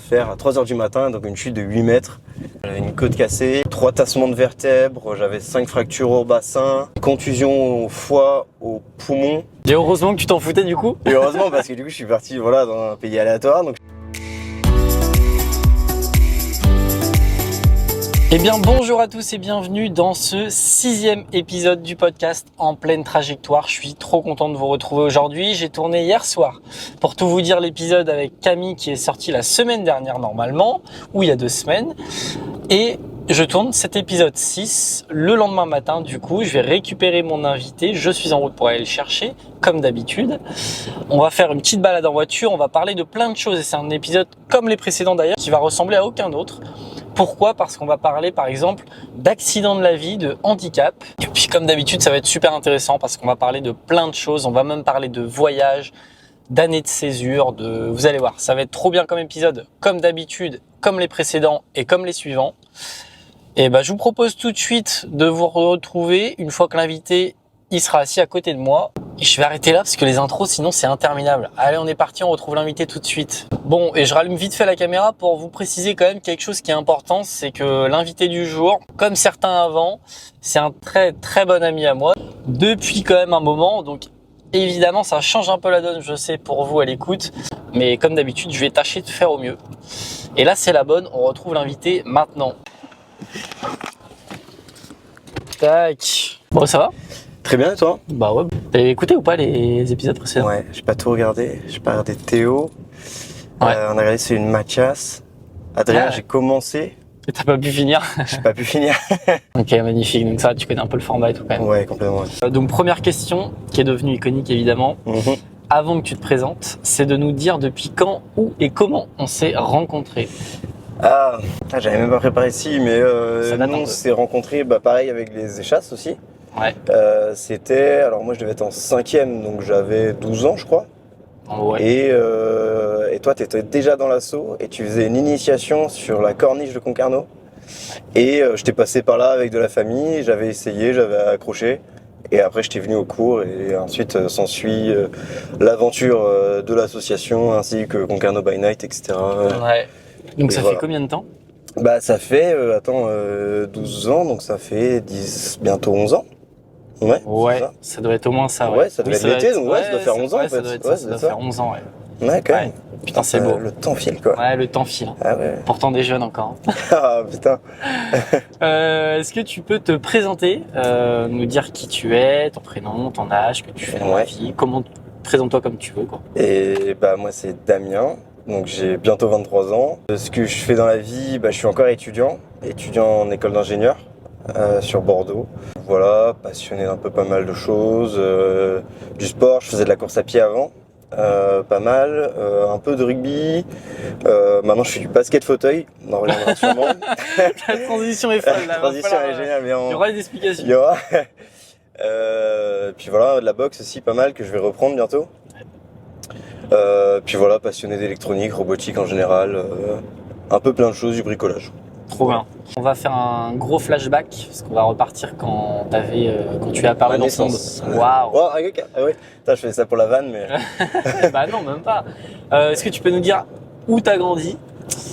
faire à 3h du matin, donc une chute de 8 mètres. J'avais une côte cassée, 3 tassements de vertèbres, j'avais 5 fractures au bassin, contusion au foie, au poumon. Et heureusement que tu t'en foutais du coup. Et heureusement parce que du coup je suis parti dans un pays aléatoire. Donc... Eh bien bonjour à tous et bienvenue dans ce 6e épisode du podcast En pleine trajectoire. Je suis trop content de vous retrouver aujourd'hui. J'ai tourné hier soir, pour tout vous dire, l'épisode avec Camille qui est sorti la semaine dernière normalement, ou il y a 2 semaines. Et je tourne cet épisode 6 le lendemain matin. Du coup, je vais récupérer mon invité. Je suis en route pour aller le chercher, comme d'habitude. On va faire une petite balade en voiture. On va parler de plein de choses. Et c'est un épisode comme les précédents d'ailleurs, qui va ressembler à aucun autre. Pourquoi ? Parce qu'on va parler par exemple d'accidents de la vie, de handicap. Et puis comme d'habitude, ça va être super intéressant parce qu'on va parler de plein de choses. On va même parler de voyage, d'années de césure, vous allez voir, ça va être trop bien comme épisode, comme d'habitude, comme les précédents et comme les suivants. Et je vous propose tout de suite de vous retrouver une fois que l'invité il sera assis à côté de moi. Et je vais arrêter là parce que les intros sinon c'est interminable. Allez, on est parti, on retrouve l'invité tout de suite. Bon, et je rallume vite fait la caméra pour vous préciser quand même quelque chose qui est important, c'est que l'invité du jour, comme certains avant, c'est un très très bon ami à moi depuis quand même un moment. Donc évidemment ça change un peu la donne, je sais, pour vous à l'écoute, mais comme d'habitude je vais tâcher de faire au mieux. Et là c'est la bonne, on retrouve l'invité maintenant. Tac. Bon, ça va ? Très bien, et toi ? Bah ouais. T'as écouté ou pas les épisodes précédents ? Ouais, j'ai pas tout regardé. J'ai pas regardé Théo. Ouais. On a regardé c'est une Mathias. Adrien, j'ai commencé. Et t'as pas pu finir ? J'ai pas pu finir. Ok, magnifique. Donc ça, tu connais un peu le format et tout quand même. Ouais, complètement. Donc première question, qui est devenue iconique évidemment. Avant que tu te présentes, c'est de nous dire depuis quand, où et comment on s'est rencontrés. Ah, j'avais même pas préparé ici, mais date nous un on peu. s'est rencontrés pareil avec les échasses aussi. Ouais. C'était, alors moi je devais être en 5e, donc j'avais 12 ans je crois. Ouais. Et toi t'étais déjà dans l'assaut et tu faisais une initiation sur la corniche de Concarneau. Et je t'ai passé par là avec de la famille, j'avais essayé, j'avais accroché. Et après j'étais venu au cours et ensuite s'ensuit l'aventure de l'association ainsi que Concarneau by Night, etc. Ouais. Donc Et ça voilà. fait combien de temps ? Ça fait 12 ans, donc ça fait 10, bientôt 11 ans. Ouais, Ouais, c'est ça. ça doit être au moins ça. Ouais, ça doit Oui, être l'été, donc ouais, ça doit faire 11 ans en fait. Ça doit être Ouais, ça, ça doit faire 11 ans, ouais. Ouais, quand même. Putain, c'est beau. Le temps file quoi. Ouais, le temps file. Ah ouais. Pourtant des jeunes encore. Ah putain. Est-ce que tu peux te présenter, nous dire qui tu es, ton prénom, ton âge, ce que tu fais dans la vie, présente-toi comme tu veux quoi. Et moi c'est Damien, donc j'ai bientôt 23 ans. Ce que je fais dans la vie, je suis encore étudiant en école d'ingénieur sur Bordeaux. Voilà, passionné d'un peu pas mal de choses, du sport, je faisais de la course à pied avant. Pas mal, un peu de rugby, maintenant je fais du basket fauteuil, on en reviendra sûrement. La transition est folle là. La transition est géniale, mais Il y aura des explications. il y aura. Puis voilà, de la boxe aussi pas mal que je vais reprendre bientôt. Puis voilà, passionné d'électronique, robotique en général, un peu plein de choses, du bricolage. Trop bien. On va faire un gros flashback parce qu'on va repartir quand tu es apparu dans ce monde. Waouh. Oh, okay. Ah ouais. Putain, je fais ça pour la vanne, mais. Non, même pas. Est-ce que tu peux nous dire où t'as grandi ?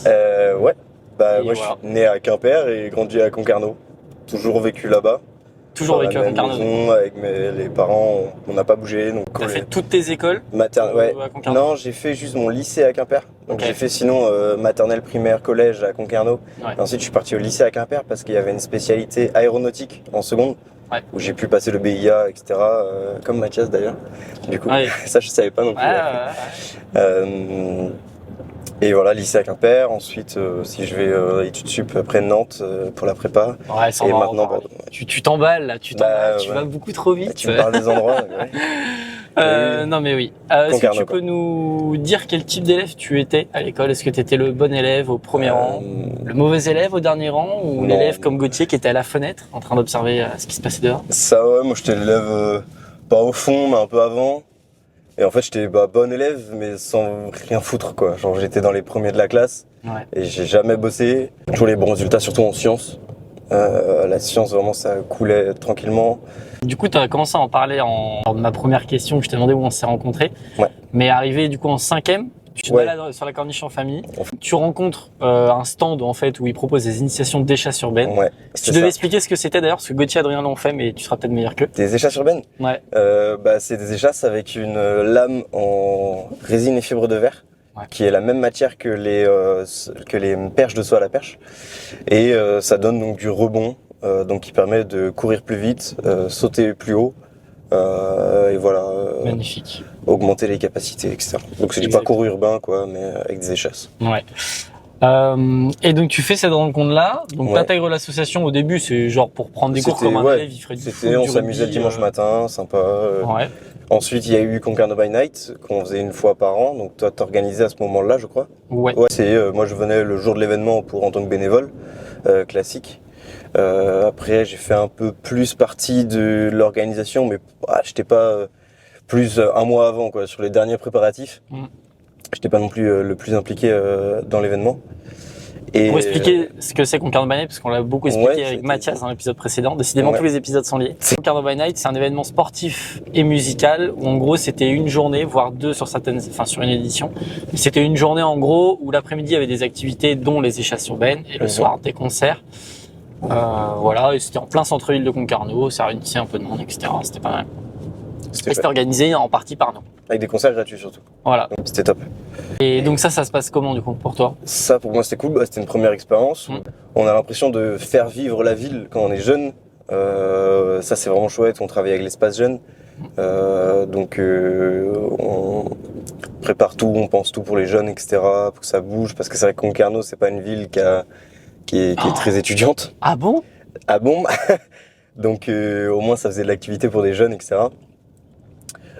Ouais. Moi, voilà. je suis né à Quimper et grandi à Concarneau. Toujours vécu là-bas. Toujours vécu à Concarneau. Maison, avec les parents, on n'a pas bougé. Donc t'as fait toutes tes écoles ouais. à Concarneau ? Non, j'ai fait juste mon lycée à Quimper. Donc j'ai fait sinon maternelle, primaire, collège à Concarneau. Ouais. Et ensuite, je suis parti au lycée à Quimper parce qu'il y avait une spécialité aéronautique en seconde. Ouais. Où j'ai pu passer le BIA, etc. Comme Mathias d'ailleurs. Du coup, ça je savais pas non plus. Et voilà, lycée à Quimper. Ensuite, si je vais études sup près de Nantes pour la prépa. Ouais, ça et va maintenant encore. Bordeaux. Ouais. Tu t'emballes là, tu vas beaucoup trop vite. Tu me parles des endroits. Ouais. Non mais oui. Est-ce que tu peux nous dire quel type d'élève tu étais à l'école ? Est-ce que tu étais le bon élève au premier rang, le mauvais élève au dernier rang, ou l'élève comme Gauthier qui était à la fenêtre en train d'observer ce qui se passait dehors ? Ça ouais, moi j'étais l'élève pas au fond mais un peu avant. Et en fait j'étais bon élève mais sans rien foutre quoi. Genre j'étais dans les premiers de la classe et j'ai jamais bossé. Toujours les bons résultats surtout en sciences. La science vraiment ça coulait tranquillement. Du coup tu as commencé à en parler en ma première question, je t'ai demandé où on s'est rencontrés. Ouais. Mais arrivé du coup en 5e, Tu te Ouais. balades sur la Corniche en famille. Tu rencontres un stand en fait où ils proposent des initiations d'échasses urbaines. Ouais, Si c'est tu devais ça. expliquer ce que c'était d'ailleurs, parce que Gauthier et Adrien l'ont fait, mais tu seras peut-être meilleur qu'eux. Des échasses urbaines? Ouais. C'est des échasses avec une lame en résine et fibre de verre, Ouais. qui est la même matière que les perches de soie à la perche. Et ça donne donc du rebond, donc qui permet de courir plus vite, sauter plus haut, et voilà, Magnifique. augmenter les capacités, etc. Donc c'est du Exact. parcours urbain, quoi, mais avec des échasses. Ouais. Et donc tu fais cette rencontre-là, donc Ouais. t'intègres l'association au début, c'est genre pour prendre des cours C'était- comme un ouais. élève, il ferait du foot, C'était, on du s'amusait le rugby, dimanche matin, sympa. Ouais. Ensuite, il y a eu Concarneau by Night, qu'on faisait une fois par an. Donc toi, t'organisais à ce moment-là, je crois. Ouais. Ouais, moi je venais le jour de l'événement en tant que bénévole, classique. Après, j'ai fait un peu plus partie de l'organisation, mais j'étais pas plus un mois avant, quoi, sur les derniers préparatifs. Mm. J'étais pas non plus le plus impliqué dans l'événement. Et Pour expliquer ce que c'est Concarneau by Night, parce qu'on l'a beaucoup expliqué Ouais, avec c'était- Mathias dans l'épisode précédent. Décidément, Ouais. tous les épisodes sont liés. Concarneau by Night, c'est un événement sportif et musical où en gros c'était une journée, voire deux sur sur une édition. Mais c'était une journée en gros où l'après-midi il y avait des activités, dont les échasses urbaines, et le Mhm. soir des concerts. Voilà, et c'était en plein centre-ville de Concarneau, ça réunissait un peu de monde, etc. C'était pas mal. c'était Et c'était organisé en partie par nous. avec des concerts gratuits surtout. Voilà. Donc, c'était top. Et donc ça se passe comment du coup pour toi? Ça, pour moi, c'était cool. C'était une première expérience. Mm. On a l'impression de faire vivre la ville quand on est jeune. Ça, c'est vraiment chouette. On travaille avec l'espace jeune. Donc, on prépare tout, on pense tout pour les jeunes, etc. Pour que ça bouge. Parce que c'est vrai que Concarneau, c'est pas une ville qui est très étudiante. Ah bon? Ah bon? Donc, au moins, ça faisait de l'activité pour des jeunes, etc.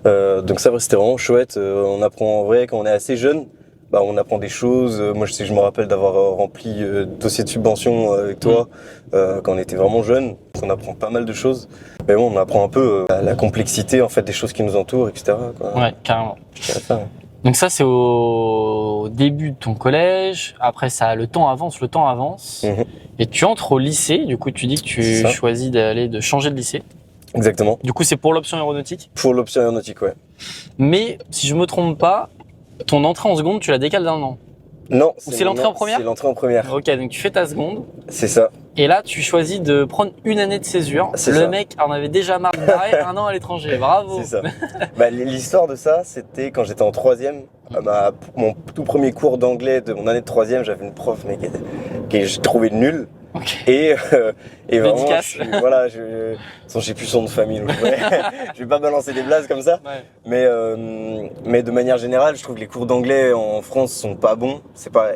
Donc ça, c'était vraiment chouette. On apprend en vrai quand on est assez jeune. On apprend des choses. Moi, je me rappelle d'avoir rempli dossier de subvention avec toi quand on était vraiment jeune. On apprend pas mal de choses. Mais bon, on apprend un peu la complexité en fait des choses qui nous entourent, etc. quoi. Ouais, carrément. Je dirais ça, ouais. Donc ça c'est au début de ton collège, après ça le temps avance, Mhm. et tu entres au lycée, du coup tu dis que C'est tu ça. choisis de changer de lycée. Exactement. Du coup c'est pour l'option aéronautique, Pour l'option aéronautique, ouais. mais si je me trompe pas, ton entrée en seconde tu la décales d'un an. Non, c'est l'entrée en première. C'est l'entrée en première. Ok, donc tu fais ta seconde, C'est ça. et là tu choisis de prendre une année de césure. C'est Le ça. mec en avait déjà marre de barrer un an à l'étranger, bravo. C'est ça. L'histoire de ça, c'était quand j'étais en troisième. Mon tout premier cours d'anglais de mon année de troisième, j'avais une prof mais que j'ai trouvé nulle. Ok. Et vraiment, Dédicace. de toute façon, j'ai plus son nom de famille, donc je vais pas balancer des blases comme ça. Ouais. Mais de manière générale, je trouve que les cours d'anglais en France sont pas bons.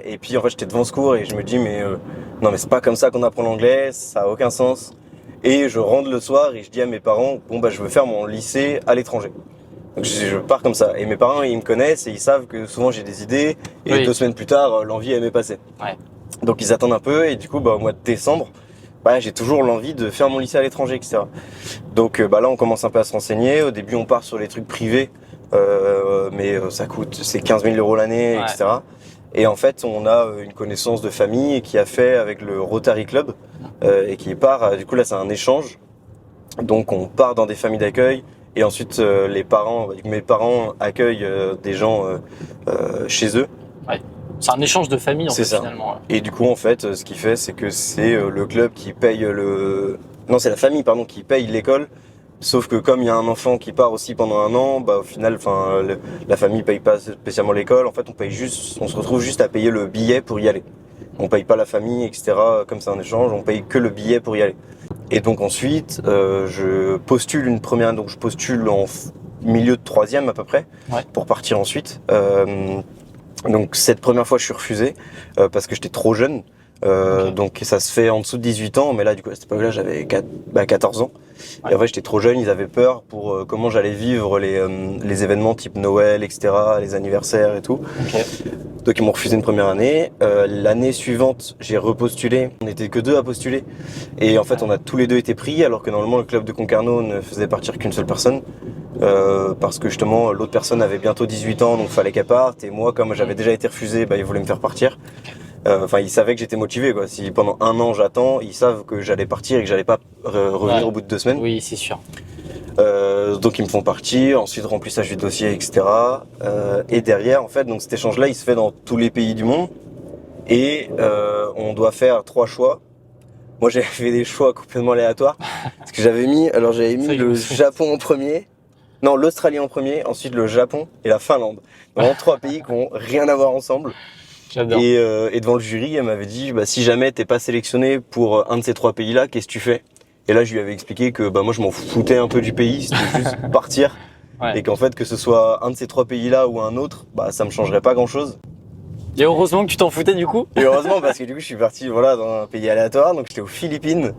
Et puis en fait, j'étais devant ce cours et je me dis non mais c'est pas comme ça qu'on apprend l'anglais, ça a aucun sens. Et je rentre le soir et je dis à mes parents je veux faire mon lycée à l'étranger. Donc je pars comme ça. Et mes parents, ils me connaissent et ils savent que souvent j'ai des idées. Et Oui. 2 semaines plus tard, l'envie elle m'est passée. Ouais. Donc ils attendent un peu et du coup au mois de décembre, j'ai toujours l'envie de faire mon lycée à l'étranger, etc. Donc là on commence un peu à se renseigner. Au début on part sur les trucs privés, mais ça coûte, c'est 15 000 € l'année, Ouais. etc. Et en fait on a une connaissance de famille qui a fait avec le Rotary Club et qui part, du coup là c'est un échange. Donc on part dans des familles d'accueil et ensuite mes parents accueillent des gens chez eux. C'est un échange de famille en C'est fait ça. finalement. Ouais. Et du coup, en fait, ce qu'il fait, c'est que c'est le club qui paye Non, c'est la famille, pardon, qui paye l'école. Sauf que comme il y a un enfant qui part aussi pendant un an, au final, la famille paye pas spécialement l'école. En fait, on se retrouve juste à payer le billet pour y aller. On paye pas la famille, etc. Comme c'est un échange, on paye que le billet pour y aller. Et donc ensuite, je postule une première, donc je postule en milieu de troisième à peu près, Ouais. pour partir ensuite. Donc cette première fois je suis refusé parce que j'étais trop jeune. Ok. Donc ça se fait en dessous de 18 ans, mais là du coup à cette époque-là j'avais 14 ans. Ouais. Et en fait j'étais trop jeune, ils avaient peur pour comment j'allais vivre les événements type Noël, etc., les anniversaires et tout. Ok. Donc ils m'ont refusé une première année. L'année suivante j'ai repostulé, on n'était que 2 à postuler. Et en fait on a tous les 2 été pris alors que normalement le club de Concarneau ne faisait partir qu'une seule personne. Parce que justement l'autre personne avait bientôt 18 ans donc fallait qu'elle parte et moi comme j'avais déjà été refusé ils voulaient me faire partir. Ils savaient que j'étais motivé quoi. Si pendant un an j'attends, ils savent que j'allais partir et que j'allais pas revenir Ouais. au bout de 2 semaines. Oui, c'est sûr. Donc ils me font partir, ensuite remplissage du dossier, etc. Et derrière, en fait, donc cet échange-là, il se fait dans tous les pays du monde. Et on doit faire 3 choix. Moi, j'avais fait des choix complètement aléatoires. Parce que j'avais mis le Japon en premier. Non, l'Australie en premier, ensuite le Japon et la Finlande. Vraiment 3 pays qui n'ont rien à voir ensemble. J'adore. Et devant le jury, elle m'avait dit, si jamais t'es pas sélectionné pour un de ces 3 pays-là, qu'est-ce que tu fais? Et là, je lui avais expliqué que moi, je m'en foutais un peu du pays, c'était juste partir. Ouais. Et qu'en fait, que ce soit un de ces 3 pays-là ou un autre, ça me changerait pas grand-chose. Et heureusement que tu t'en foutais du coup. Et heureusement, parce que du coup, je suis parti dans un pays aléatoire. Donc, j'étais aux Philippines,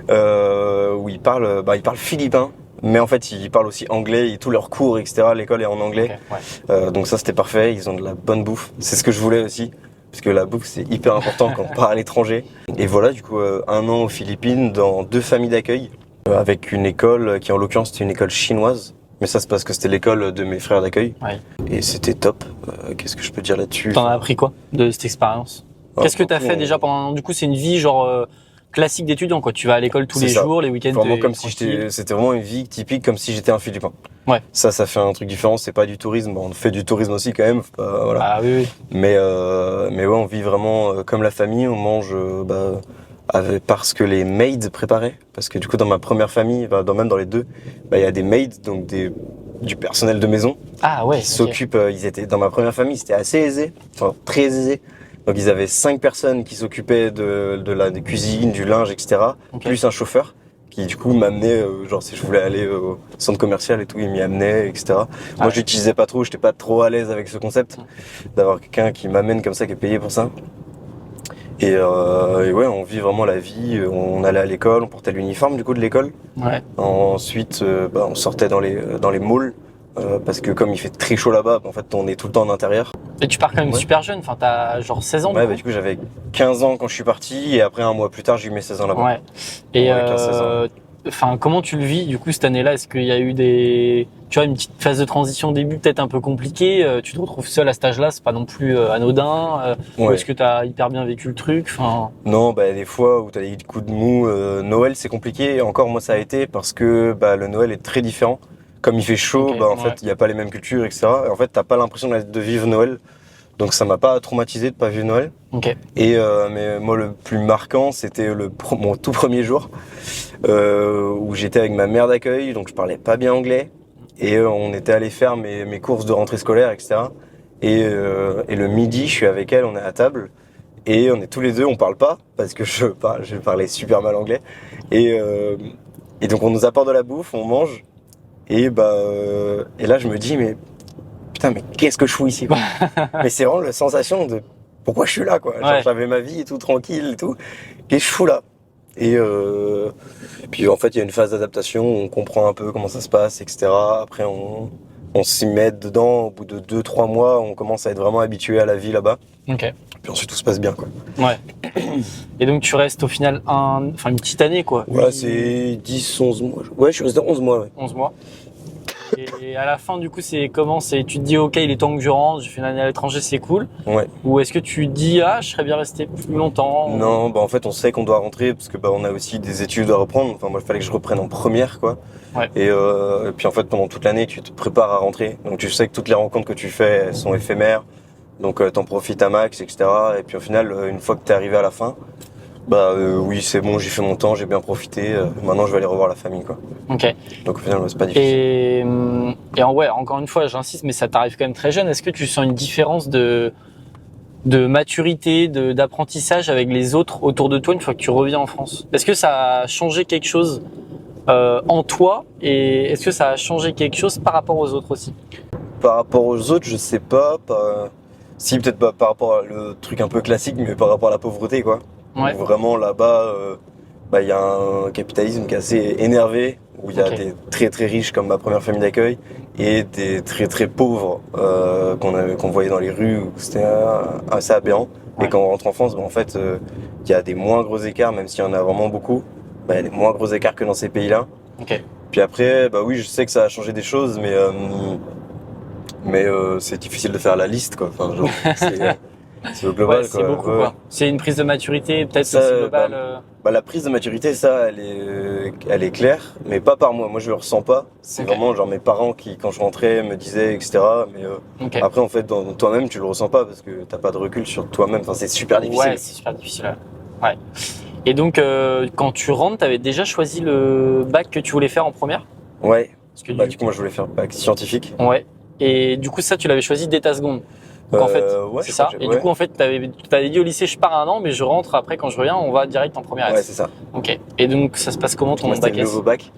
où ils parlent philippin. Mais en fait, ils parlent aussi anglais, et tous leurs cours, etc. L'école est en anglais. Okay, ouais. Donc ça, c'était parfait. Ils ont de la bonne bouffe. C'est ce que je voulais aussi. Parce que la bouffe, c'est hyper important quand on part à l'étranger. Et voilà, du coup, 1 an aux Philippines, dans 2 familles d'accueil, avec une école qui, en l'occurrence, c'était une école chinoise. Mais ça, c'est parce que c'était l'école de mes frères d'accueil. Ouais. Et c'était top. Qu'est-ce que je peux dire là-dessus? T'en as appris quoi de cette expérience? Qu'est-ce que t'as fait déjà pendant un an? Du coup, c'est une vie genre classique d'étudiant, quoi. Tu vas à l'école tous les jours, les week-ends. Vraiment comme si c'était vraiment une vie typique, comme si j'étais un Philippin. Ouais. Ça fait un truc différent. C'est pas du tourisme. On fait du tourisme aussi quand même. Voilà. Ah oui. Mais ouais, on vit vraiment comme la famille. On mange parce que les maids préparaient. Parce que du coup, dans ma première famille, même dans les 2, il y a des maids, donc du personnel de maison. Ah ouais. Qui s'occupent. Ils étaient dans ma première famille, c'était assez aisé, enfin très aisé. Donc ils avaient 5 personnes qui s'occupaient de la cuisine, du linge, etc. Okay. Plus un chauffeur qui du coup m'amenait, si je voulais aller au centre commercial et tout, il m'y amenait, etc. Moi je l'utilisais pas trop, j'étais pas trop à l'aise avec ce concept d'avoir quelqu'un qui m'amène comme ça, qui est payé pour ça. Et ouais, on vit vraiment la vie. On allait à l'école, on portait l'uniforme du coup de l'école. Ouais. Ensuite, on sortait dans les malls. Parce que comme il fait très chaud là-bas, en fait on est tout le temps en intérieur. Et tu pars quand même super jeune, enfin t'as genre 16 ans. Ouais, du coup j'avais 15 ans quand je suis parti et après un mois plus tard j'ai eu mes 16 ans là-bas. Ouais. Et comment tu le vis du coup cette année-là? Est-ce qu'il y a eu une petite phase de transition au début peut-être un peu compliquée? Tu te retrouves seul à cet âge-là, c'est pas non plus anodin. Ou est-ce que t'as hyper bien vécu le truc? Non, des fois où t'as des coups de mou. Noël c'est compliqué. Et encore moi ça a été parce que le Noël est très différent. Comme il fait chaud, en fait, il n'y a pas les mêmes cultures, etc. Et en fait, t'as pas l'impression de vivre Noël. Donc, ça m'a pas traumatisé de pas vivre Noël. Okay. Et mais moi, le plus marquant, c'était mon tout premier jour où j'étais avec ma mère d'accueil. Donc, je parlais pas bien anglais. Et on était allé faire mes courses de rentrée scolaire, etc. Et le midi, je suis avec elle, on est à table. Et on est tous les deux, on parle pas parce que je parlais super mal anglais. Et donc, on nous apporte de la bouffe, on mange. Et là je me dis mais putain mais qu'est-ce que je fous ici quoi. Mais c'est vraiment la sensation de pourquoi je suis là quoi. Genre, j'avais ma vie et tout tranquille et tout. Et je fous là. Et puis en fait il y a une phase d'adaptation où on comprend un peu comment ça se passe, etc. Après on s'y met dedans. Au bout de 2-3 mois on commence à être vraiment habitué à la vie là-bas. Okay. Puis ensuite tout se passe bien quoi. Ouais. Et donc tu restes au final une petite année quoi. Ouais, c'est 10-11 mois. Ouais, je suis resté 11 mois. Ouais. 11 mois. Et à la fin du coup c'est comment? Tu te dis ok il est temps que je rentre, j'ai fait une année à l'étranger, c'est cool. Ouais. Ou est-ce que tu dis je serais bien resté plus longtemps? Non, en fait on sait qu'on doit rentrer parce que on a aussi des études à reprendre. Enfin moi il fallait que je reprenne en première quoi. Ouais. Et puis en fait pendant toute l'année tu te prépares à rentrer. Donc tu sais que toutes les rencontres que tu fais elles sont éphémères. Donc t'en profites à max, etc. Et puis au final une fois que t'es arrivé à la fin, oui c'est bon, j'ai fait mon temps, j'ai bien profité. Maintenant je vais aller revoir la famille quoi. Ok. Donc au final c'est pas difficile. Et encore une fois j'insiste, mais ça t'arrive quand même très jeune. Est-ce que tu sens une différence de maturité, d'apprentissage avec les autres autour de toi une fois que tu reviens en France? Est-ce que ça a changé quelque chose en toi et est-ce que ça a changé quelque chose par rapport aux autres aussi? Par rapport aux autres, je sais pas. Si peut-être pas par rapport à le truc un peu classique, mais par rapport à la pauvreté quoi. Ouais. Donc, vraiment là-bas, y a un capitalisme qui est assez énervé, où il y a des très très riches comme ma première famille d'accueil et des très très pauvres qu'on voyait dans les rues, où c'était assez aberrant. Ouais. Et quand on rentre en France, en fait, il y a des moins gros écarts, même s'il y en a vraiment beaucoup. Il y a des moins gros écarts que dans ces pays-là. Okay. Puis après, oui, je sais que ça a changé des choses, mais c'est difficile de faire la liste, quoi. Enfin, genre, C'est au global, Ouais, c'est quoi. beaucoup, Ouais. quoi. C'est une prise de maturité, peut-être Ça, aussi globale. Bah, la prise de maturité, ça, elle est claire, mais pas par moi. Moi, je le ressens pas. C'est Ok. vraiment genre mes parents qui, quand je rentrais, me disaient, etc. Mais Ok. après, en fait, dans toi-même, tu le ressens pas parce que t'as pas de recul sur toi-même. Enfin, c'est super difficile. Ouais, c'est super difficile. Ouais. Et donc, quand tu rentres, t'avais déjà choisi le bac que tu voulais faire en première? Ouais. Parce que Bah, du coup, moi, je voulais faire bac scientifique. Ouais. Et du coup, ça, tu l'avais choisi dès ta seconde. Donc en fait, Ouais, c'est je crois ça. que Et ouais. du coup, en fait, t'avais dit au lycée, je pars un an, mais je rentre après, quand je reviens, on va direct en première Ouais, S. c'est ça. Ok. Et donc, ça se passe comment ton Moi, c'était bac le S? nouveau bac.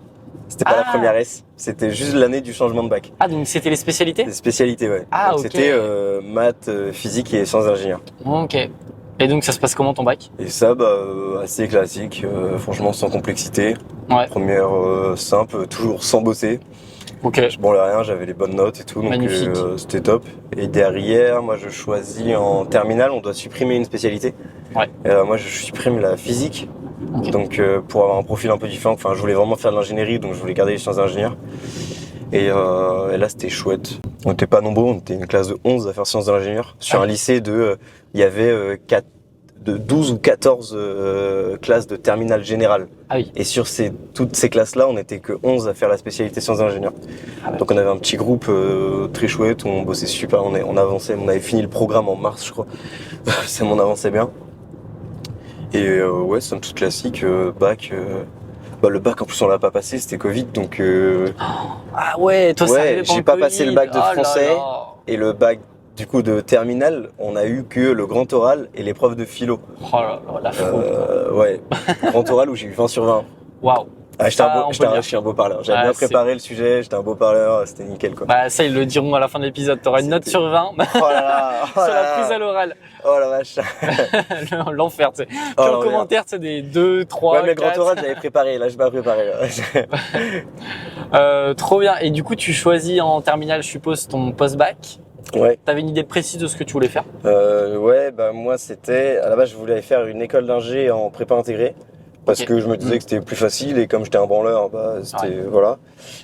C'était pas la Ah. première S. C'était juste l'année du changement de bac. Ah, donc c'était les spécialités? Des spécialités, ouais. Ah, Donc, ok. c'était maths, physique et sciences ingénieurs. Ok. Et donc, ça se passe comment ton bac? Et ça, bah, assez classique. Franchement, sans complexité. Ouais. Première simple, toujours sans bosser. Ok. Je branlais rien, j'avais les bonnes notes et tout, donc Magnifique. c'était top. Et derrière, moi je choisis en terminale, on doit supprimer une spécialité. Ouais. Moi je supprime la physique, Ok. donc pour avoir un profil un peu différent, enfin je voulais vraiment faire de l'ingénierie, donc je voulais garder les sciences d'ingénieur. Et là c'était chouette. On n'était pas nombreux, on était une classe de 11 à faire sciences d'ingénieur. Sur Ah. un lycée il y avait 12 ou 14 classes de terminale générale. Ah oui. Et sur toutes ces classes-là, on n'était que 11 à faire la spécialité sciences d'ingénieur. Ah ouais. Donc on avait un petit groupe très chouette où on bossait super, on avançait, on avait fini le programme en mars je crois. Ça m'en avançait bien. Et ouais, somme toute classique, bac. Bah, le bac en plus on l'a pas passé, c'était Covid donc Ah ouais, toi, ça ouais, arrivait pendant j'ai le pas Covid. passé le bac de Oh là français. là. Et le bac du coup de terminale, on a eu que le grand oral et l'épreuve de philo. Oh là là, la fraude. Ouais, grand oral où j'ai eu 20 sur 20. Waouh. Ah, Ça, on peut le dire. je suis un beau parleur. J'avais Ah, bien c'est- préparé le sujet, j'étais un beau parleur, c'était nickel quoi. Bah, ça, ils le diront à la fin de l'épisode. T'auras une note C'était- sur 20 Oh là là, oh sur là la là. prise à l'oral. Oh la vache. L'enfer, tu sais. Puis Oh, en l'enfer. commentaire, tu sais, des 2, 3, Ouais, mais le grand 4. oral, j'avais préparé. Là, je pas préparé. Trop bien. Et du coup, tu choisis en terminale, je suppose, ton post-bac. Ouais. T'avais une idée précise de ce que tu voulais faire? Ouais, bah moi, c'était. À la base, je voulais faire une école d'ingé en prépa intégrée. Parce Ok. que je me disais que c'était plus facile et comme j'étais un branleur, bah, c'était. Ouais. Voilà.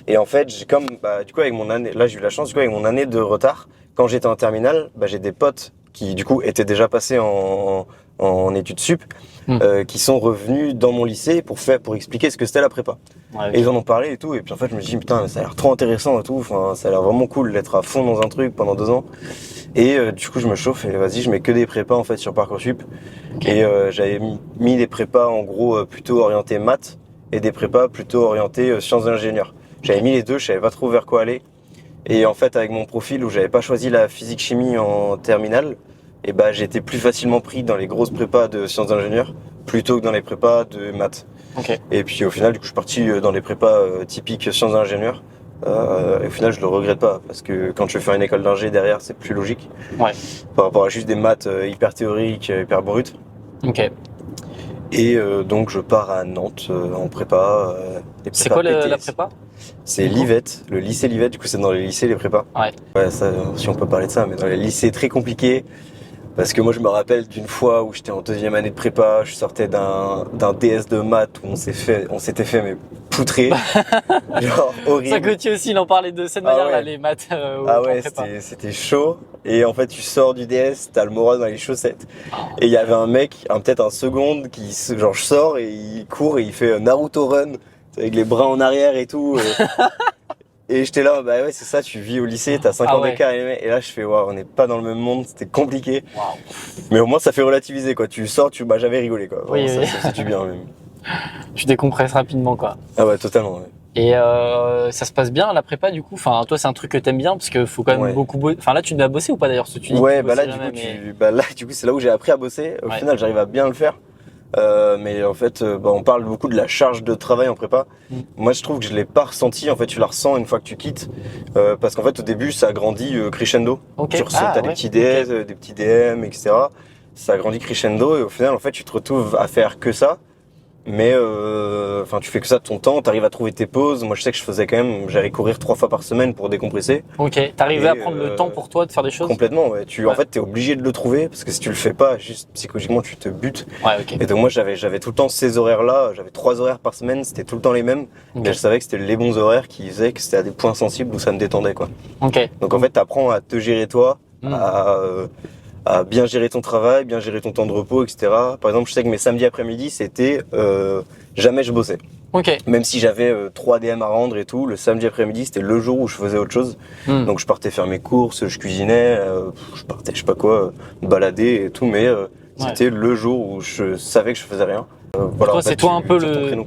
Et en fait, j'ai comme. Bah, du coup, avec mon année. Là, j'ai eu la chance, du coup, avec mon année de retard, quand j'étais en terminale, bah, j'ai des potes qui, du coup, étaient déjà passés en études sup, qui sont revenus dans mon lycée pour expliquer ce que c'était la prépa. Ouais, Et ils en ont parlé et tout, et puis en fait je me dis putain ça a l'air trop intéressant et tout, enfin ça a l'air vraiment cool d'être à fond dans un truc pendant 2 ans. Et du coup je me chauffe et vas-y je mets que des prépas en fait sur Parcoursup. Ok. Et j'avais mis des prépas en gros plutôt orientés maths et des prépas plutôt orientés sciences d'ingénieur. J'avais mis les deux, je savais pas trop vers quoi aller. Et en fait avec mon profil où j'avais pas choisi la physique chimie en terminale, et bah j'étais plus facilement pris dans les grosses prépas de sciences d'ingénieur plutôt que dans les prépas de maths. Ok. Et puis au final, du coup, je suis parti dans les prépas typiques sciences d'ingénieur. Et au final, je le regrette pas parce que quand tu veux faire une école d'ingé derrière, c'est plus logique. Ouais. Par rapport à juste des maths hyper théoriques, hyper brutes. Ok. Et donc, je pars à Nantes en prépa. Les C'est prépas quoi la PTS. prépa? C'est l'IVET, le lycée Livette. Du coup, c'est dans les lycées les prépas. Ouais. Ouais, ça, si on peut parler de ça, mais dans les lycées très compliqués. Parce que moi, je me rappelle d'une fois où j'étais en 2e année de prépa, je sortais d'un DS de maths où on s'était fait mais poutrer, genre Ça horrible. Gauthier aussi, il en parlait de cette Ah manière-là, ouais. les maths Ah en ouais, prépa. c'était chaud. Et en fait, tu sors du DS, t'as le moral dans les chaussettes. Et il y avait un mec, peut-être un seconde, genre je sors et il court et il fait Naruto Run avec les bras en arrière et tout. Et j'étais là, bah ouais, c'est ça, tu vis au lycée, t'as 5 Ah ans ouais. d'écart et là je fais, waouh, on n'est pas dans le même monde, c'était compliqué. Waouh. Mais au moins ça fait relativiser quoi, tu sors, bah j'avais rigolé quoi. Oui, Vraiment, oui. ça fait du bien même. Tu décompresses rapidement, quoi. Ah ouais, totalement. Ouais. Et ça se passe bien la prépa du coup. Enfin, toi, c'est un truc que t'aimes bien parce que faut quand même Ouais. beaucoup bosser. Enfin, là, tu dois bosser ou pas d'ailleurs? Ce que tu dis que Ouais, tu bah là bossais du coup, jamais, mais- c'est là où j'ai appris à bosser. Au Ouais. final, j'arrive à bien le faire. Mais en fait, bah, on parle beaucoup de la charge de travail en prépa. Moi, je trouve que je l'ai pas ressenti. En fait, tu la ressens une fois que tu quittes, parce qu'en fait, au début, ça grandit crescendo. Ok. Tu ressens, t'as des petits DS, des petits DM, etc. Ça grandit crescendo et au final, en fait, tu te retrouves à faire que ça. Mais enfin, tu fais que ça de ton temps. T'arrives à trouver tes pauses. Moi, je sais que je faisais quand même. J'allais courir 3 fois par semaine pour décompresser. Ok. T'arrivais Et, à prendre le temps pour toi de faire des choses? Complètement. Ouais. En Ouais. fait, t'es obligé de le trouver parce que si tu le fais pas, juste psychologiquement, tu te butes. Ouais. Ok. Et donc moi j'avais tout le temps ces horaires-là, j'avais 3 horaires par semaine, c'était tout le temps les mêmes, Ok. mais je savais que c'était les bons horaires qui faisaient que c'était à des points sensibles où ça me détendait quoi. Ok. Donc en fait t'apprends à te gérer toi, Mm. à bien gérer ton travail, bien gérer ton temps de repos, etc. Par exemple, je sais que mes samedis après-midi, c'était jamais je bossais. Ok. Même si j'avais 3 DM à rendre et tout, le samedi après-midi, c'était le jour où je faisais autre chose. Donc je partais faire mes courses, je cuisinais, je partais, je sais pas quoi, me balader et tout, mais c'était le jour où je savais que je faisais rien. Pour toi, c'est toi un peu le...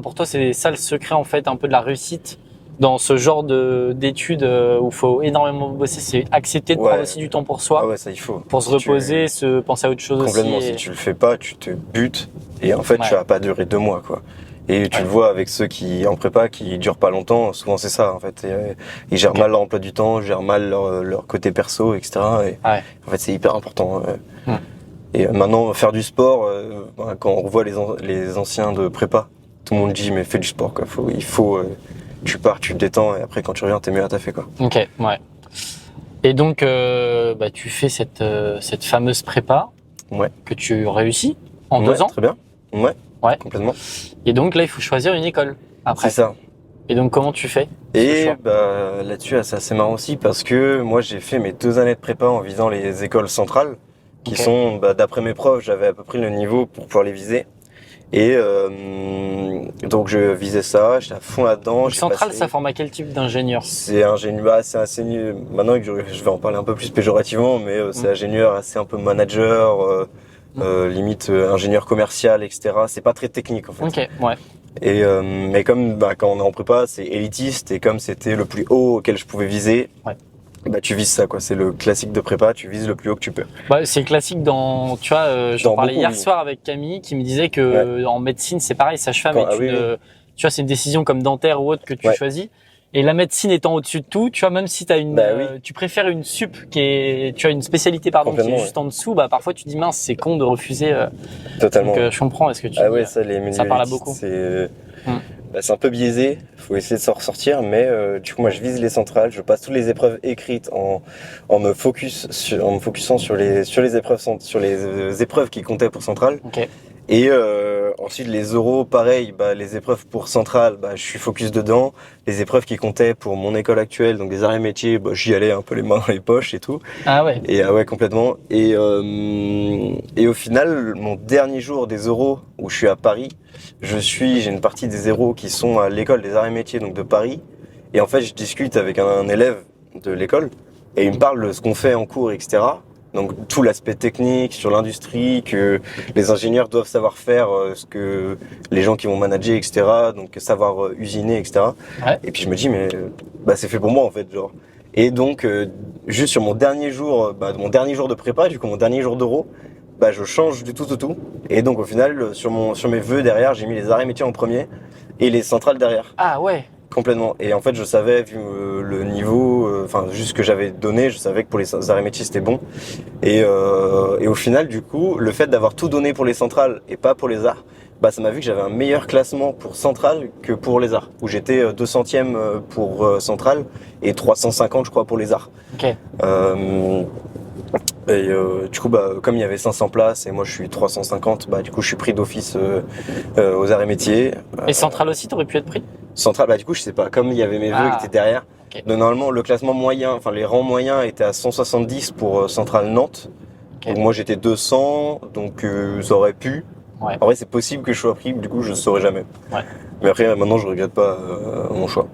pour toi, c'est ça le secret en fait, un peu de la réussite dans ce genre d'études où il faut énormément bosser, c'est accepter de prendre aussi du temps pour soi. Ah ouais, ça il faut. Pour se reposer, se penser à autre chose complètement, aussi. Si tu le fais pas, tu te butes et en fait tu vas pas durer 2 mois quoi. Et tu le vois avec ceux qui en prépa qui durent pas longtemps, souvent c'est ça en fait. Ils gèrent mal leur emploi du temps, gèrent mal leur côté perso, etc. Et en fait c'est hyper important. Et maintenant faire du sport, quand on revoit les anciens de prépa, tout le monde dit mais fais du sport quoi. Il faut tu pars, tu te détends et après quand tu reviens t'es mieux à ta fait quoi. Ok, ouais. Et donc tu fais cette fameuse prépa que tu réussis en 2 ans. Très bien. Ouais, complètement. Et donc là il faut choisir une école après. C'est ça. Et donc comment tu fais? Et là-dessus c'est assez marrant aussi parce que moi j'ai fait mes 2 années de prépa en visant les écoles centrales qui sont d'après mes profs j'avais à peu près le niveau pour pouvoir les viser. Et donc je visais ça, j'étais à fond là-dedans. Centrale, ça forme à quel type d'ingénieur? C'est ingénieur, c'est assez maintenant que je vais en parler un peu plus péjorativement, mais c'est ingénieur, assez un peu manager, limite ingénieur commercial, etc. C'est pas très technique en fait. Ok, ouais. Et mais comme quand on est en prépa, c'est élitiste et comme c'était le plus haut auquel je pouvais viser. Tu vises ça quoi, c'est le classique de prépa, tu vises le plus haut que tu peux. C'est classique dans, tu vois, j'en parlais hier soir avec Camille qui me disait que en médecine c'est pareil, sage-femme tu vois, c'est une décision comme dentaire ou autre que tu choisis. Et la médecine étant au-dessus de tout, tu vois, même si t'as tu préfères une sup qui est, tu as une spécialité qui est juste en dessous, parfois tu dis mince, c'est con de refuser. Totalement. Donc je comprends, est-ce que tu dis, ça parle à beaucoup. C'est un peu biaisé, faut essayer de s'en ressortir, mais du coup moi je vise les centrales, je passe toutes les épreuves écrites en me focusant sur les épreuves qui comptaient pour centrale. Et ensuite les oraux, pareil, les épreuves pour centrale, je suis focus dedans. Les épreuves qui comptaient pour mon école actuelle, donc les arts et métiers, j'y allais un peu les mains dans les poches et tout. Ah ouais. Et complètement. Et au final, mon dernier jour des oraux où je suis à Paris, j'ai une partie des oraux qui sont à l'école des arts et métiers donc de Paris. Et en fait, je discute avec un élève de l'école et il me parle de ce qu'on fait en cours, etc. Donc tout l'aspect technique sur l'industrie, que les ingénieurs doivent savoir faire, ce que les gens qui vont manager, etc. Donc savoir usiner, etc. Et puis je me dis mais c'est fait pour moi en fait, genre. Et donc juste sur mon dernier jour, de prépa, du coup mon dernier jour d'euro, je change du tout au tout. Et donc au final sur mes vœux derrière, j'ai mis les arts et métiers en premier et les centrales derrière. Ah ouais. Complètement. Et en fait, je savais, vu le niveau, juste ce que j'avais donné, je savais que pour les arts et métiers, c'était bon. Et au final, du coup, le fait d'avoir tout donné pour les centrales et pas pour les arts, ça m'a vu que j'avais un meilleur classement pour centrale que pour les arts, où j'étais 200e pour centrale et 350, je crois, pour les arts. Ok. Et du coup, comme il y avait 500 places et moi je suis 350, du coup je suis pris d'office aux arts et métiers. Et centrale aussi, t'aurais pu être pris? Centrale, du coup je sais pas, comme il y avait mes vœux qui étaient derrière. Donc normalement le classement moyen, les rangs moyens étaient à 170 pour Centrale Nantes. Donc moi j'étais 200, donc ça aurait pu. En vrai c'est possible que je sois pris, du coup je ne saurais jamais. Mais après maintenant je regrette pas mon choix,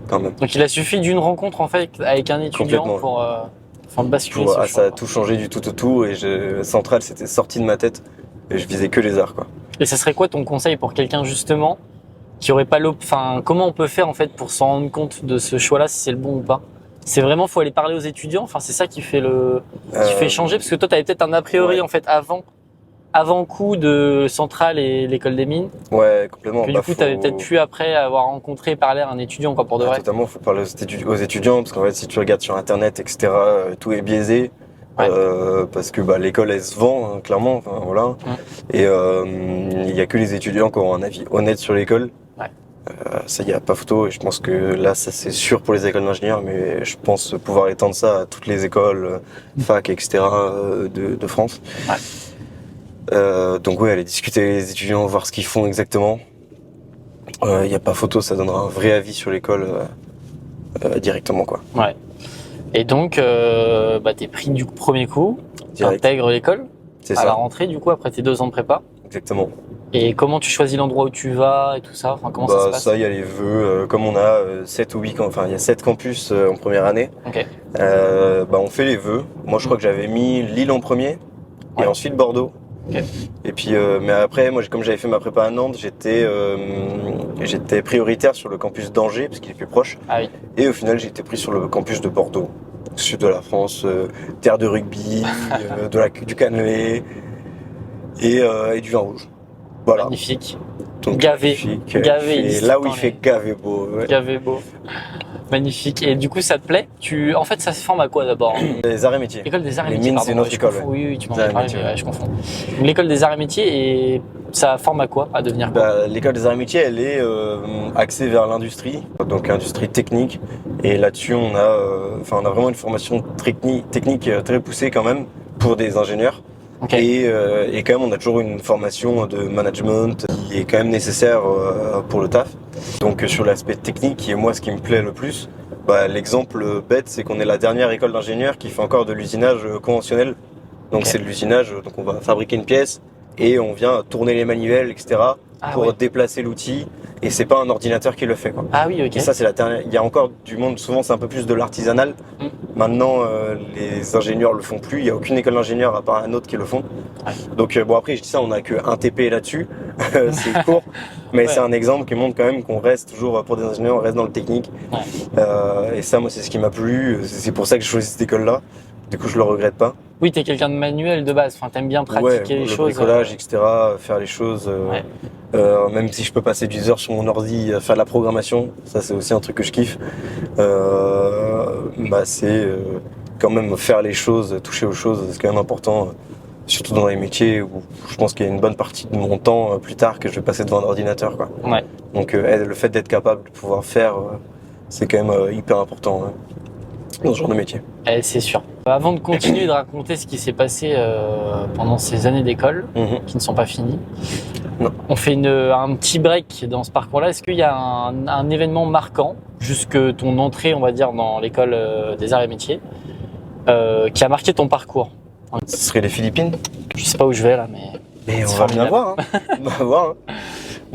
quand même. Donc il a suffi d'une rencontre en fait avec un étudiant pour basculer ce choix. Ça a tout changé du tout au tout et Centrale c'était sorti de ma tête et je visais que les arts quoi. Et ça serait quoi ton conseil pour quelqu'un justement qui aurait pas comment on peut faire en fait pour s'en rendre compte de ce choix-là, si c'est le bon ou pas? C'est vraiment, faut aller parler aux étudiants, c'est ça qui fait qui fait changer, parce que toi t'avais peut-être un a priori en fait avant coup de Centrale et l'école des mines. Ouais, complètement. Que du coup t'avais peut-être pu après avoir rencontré, parler à un étudiant pour de vrai. Totalement, faut parler aux étudiants parce qu'en fait si tu regardes sur internet, etc., tout est biaisé. Parce que l'école elle se vend clairement, voilà. Et il y a que les étudiants qui ont un avis honnête sur l'école. Ça y a pas photo et je pense que là ça c'est sûr pour les écoles d'ingénieurs, mais je pense pouvoir étendre ça à toutes les écoles, fac, etc. de France. Donc aller discuter avec les étudiants, voir ce qu'ils font exactement. Il y a pas photo, ça donnera un vrai avis sur l'école directement quoi. Et donc, t'es pris du premier coup, tu Direct. intègres l'école C'est à la ça, rentrée du coup après tes 2 ans de prépa. exactement. Et comment tu choisis l'endroit où tu vas et tout ça? Enfin, comment ça se passe? Ça, il y a les vœux, comme on a 7 ou 8 enfin il y a 7 campus en première année. Ok. On fait les vœux. Moi je crois que j'avais mis Lille en premier Ouais. et ensuite Bordeaux. Ok. Et puis mais après moi comme j'avais fait ma prépa à Nantes, j'étais prioritaire sur le campus d'Angers parce qu'il est plus proche. Ah oui. Et au final j'ai été pris sur le campus de Bordeaux, sud de la France, terre de rugby, du cannelé et du vin rouge. Voilà. Magnifique. Donc, Gavé. magnifique. Gavé, Et ici, là où dans il fait les- gavé beau. Ouais. Gavé beau. Magnifique. Et du coup, ça te plaît? En fait, ça se forme à quoi d'abord? Les arts et métiers. L'école des arts et Les métiers. mines, Pardon, c'est notre je école, confonds. ouais. Oui, tu m'en Les as arts et parlé, métiers, mais ouais. ouais, je confonds. Donc, l'école des arts et métiers, et ça forme à quoi? À devenir quoi? L'école des arts et métiers, elle est axée vers l'industrie, donc industrie technique. Et là-dessus, on a vraiment une formation technique très poussée quand même pour des ingénieurs. Ok. Et quand même, on a toujours une formation de management qui est quand même nécessaire pour le taf. Donc sur l'aspect technique, qui est moi ce qui me plaît le plus, l'exemple bête, c'est qu'on est la dernière école d'ingénieurs qui fait encore de l'usinage conventionnel. Donc Ok. c'est de l'usinage, donc on va fabriquer une pièce et on vient tourner les manivelles, etc. Ah pour ouais. déplacer l'outil. Et c'est pas un ordinateur qui le fait, quoi. Ah oui, ok. Et ça, c'est la dernière. Il y a encore du monde, souvent c'est un peu plus de l'artisanal. Mm. Maintenant, les ingénieurs le font plus. Il n'y a aucune école d'ingénieurs à part un autre qui le font. Ouais. Donc, après, je dis ça, on n'a qu'un TP là-dessus. C'est court. Mais Ouais. c'est un exemple qui montre quand même qu'on reste toujours, pour des ingénieurs, on reste dans le technique. Ouais. Et ça, moi, c'est ce qui m'a plu. C'est pour ça que j'ai choisi cette école-là. Du coup, je le regrette pas. Oui, t'es quelqu'un de manuel de base. Enfin, t'aimes bien pratiquer les le choses. bricolage, etc., faire les choses. Ouais. Même si je peux passer 10 heures sur mon ordi à faire de la programmation, ça c'est aussi un truc que je kiffe. C'est quand même faire les choses, toucher aux choses, c'est quand même important. Surtout dans les métiers où je pense qu'il y a une bonne partie de mon temps plus tard que je vais passer devant un ordinateur, quoi. Ouais. Donc le fait d'être capable de pouvoir faire, c'est quand même hyper important dans ce genre de métier. C'est sûr. Avant de continuer de raconter ce qui s'est passé pendant ces années d'école, qui ne sont pas finies, Non. on fait un petit break dans ce parcours-là. Est-ce qu'il y a un événement marquant, jusque ton entrée, on va dire, dans l'école des arts et métiers, qui a marqué ton parcours? Ce serait les Philippines. Je sais pas où je vais là, mais... Mais C'est on va bien formidable. voir. Hein. On va voir. Hein.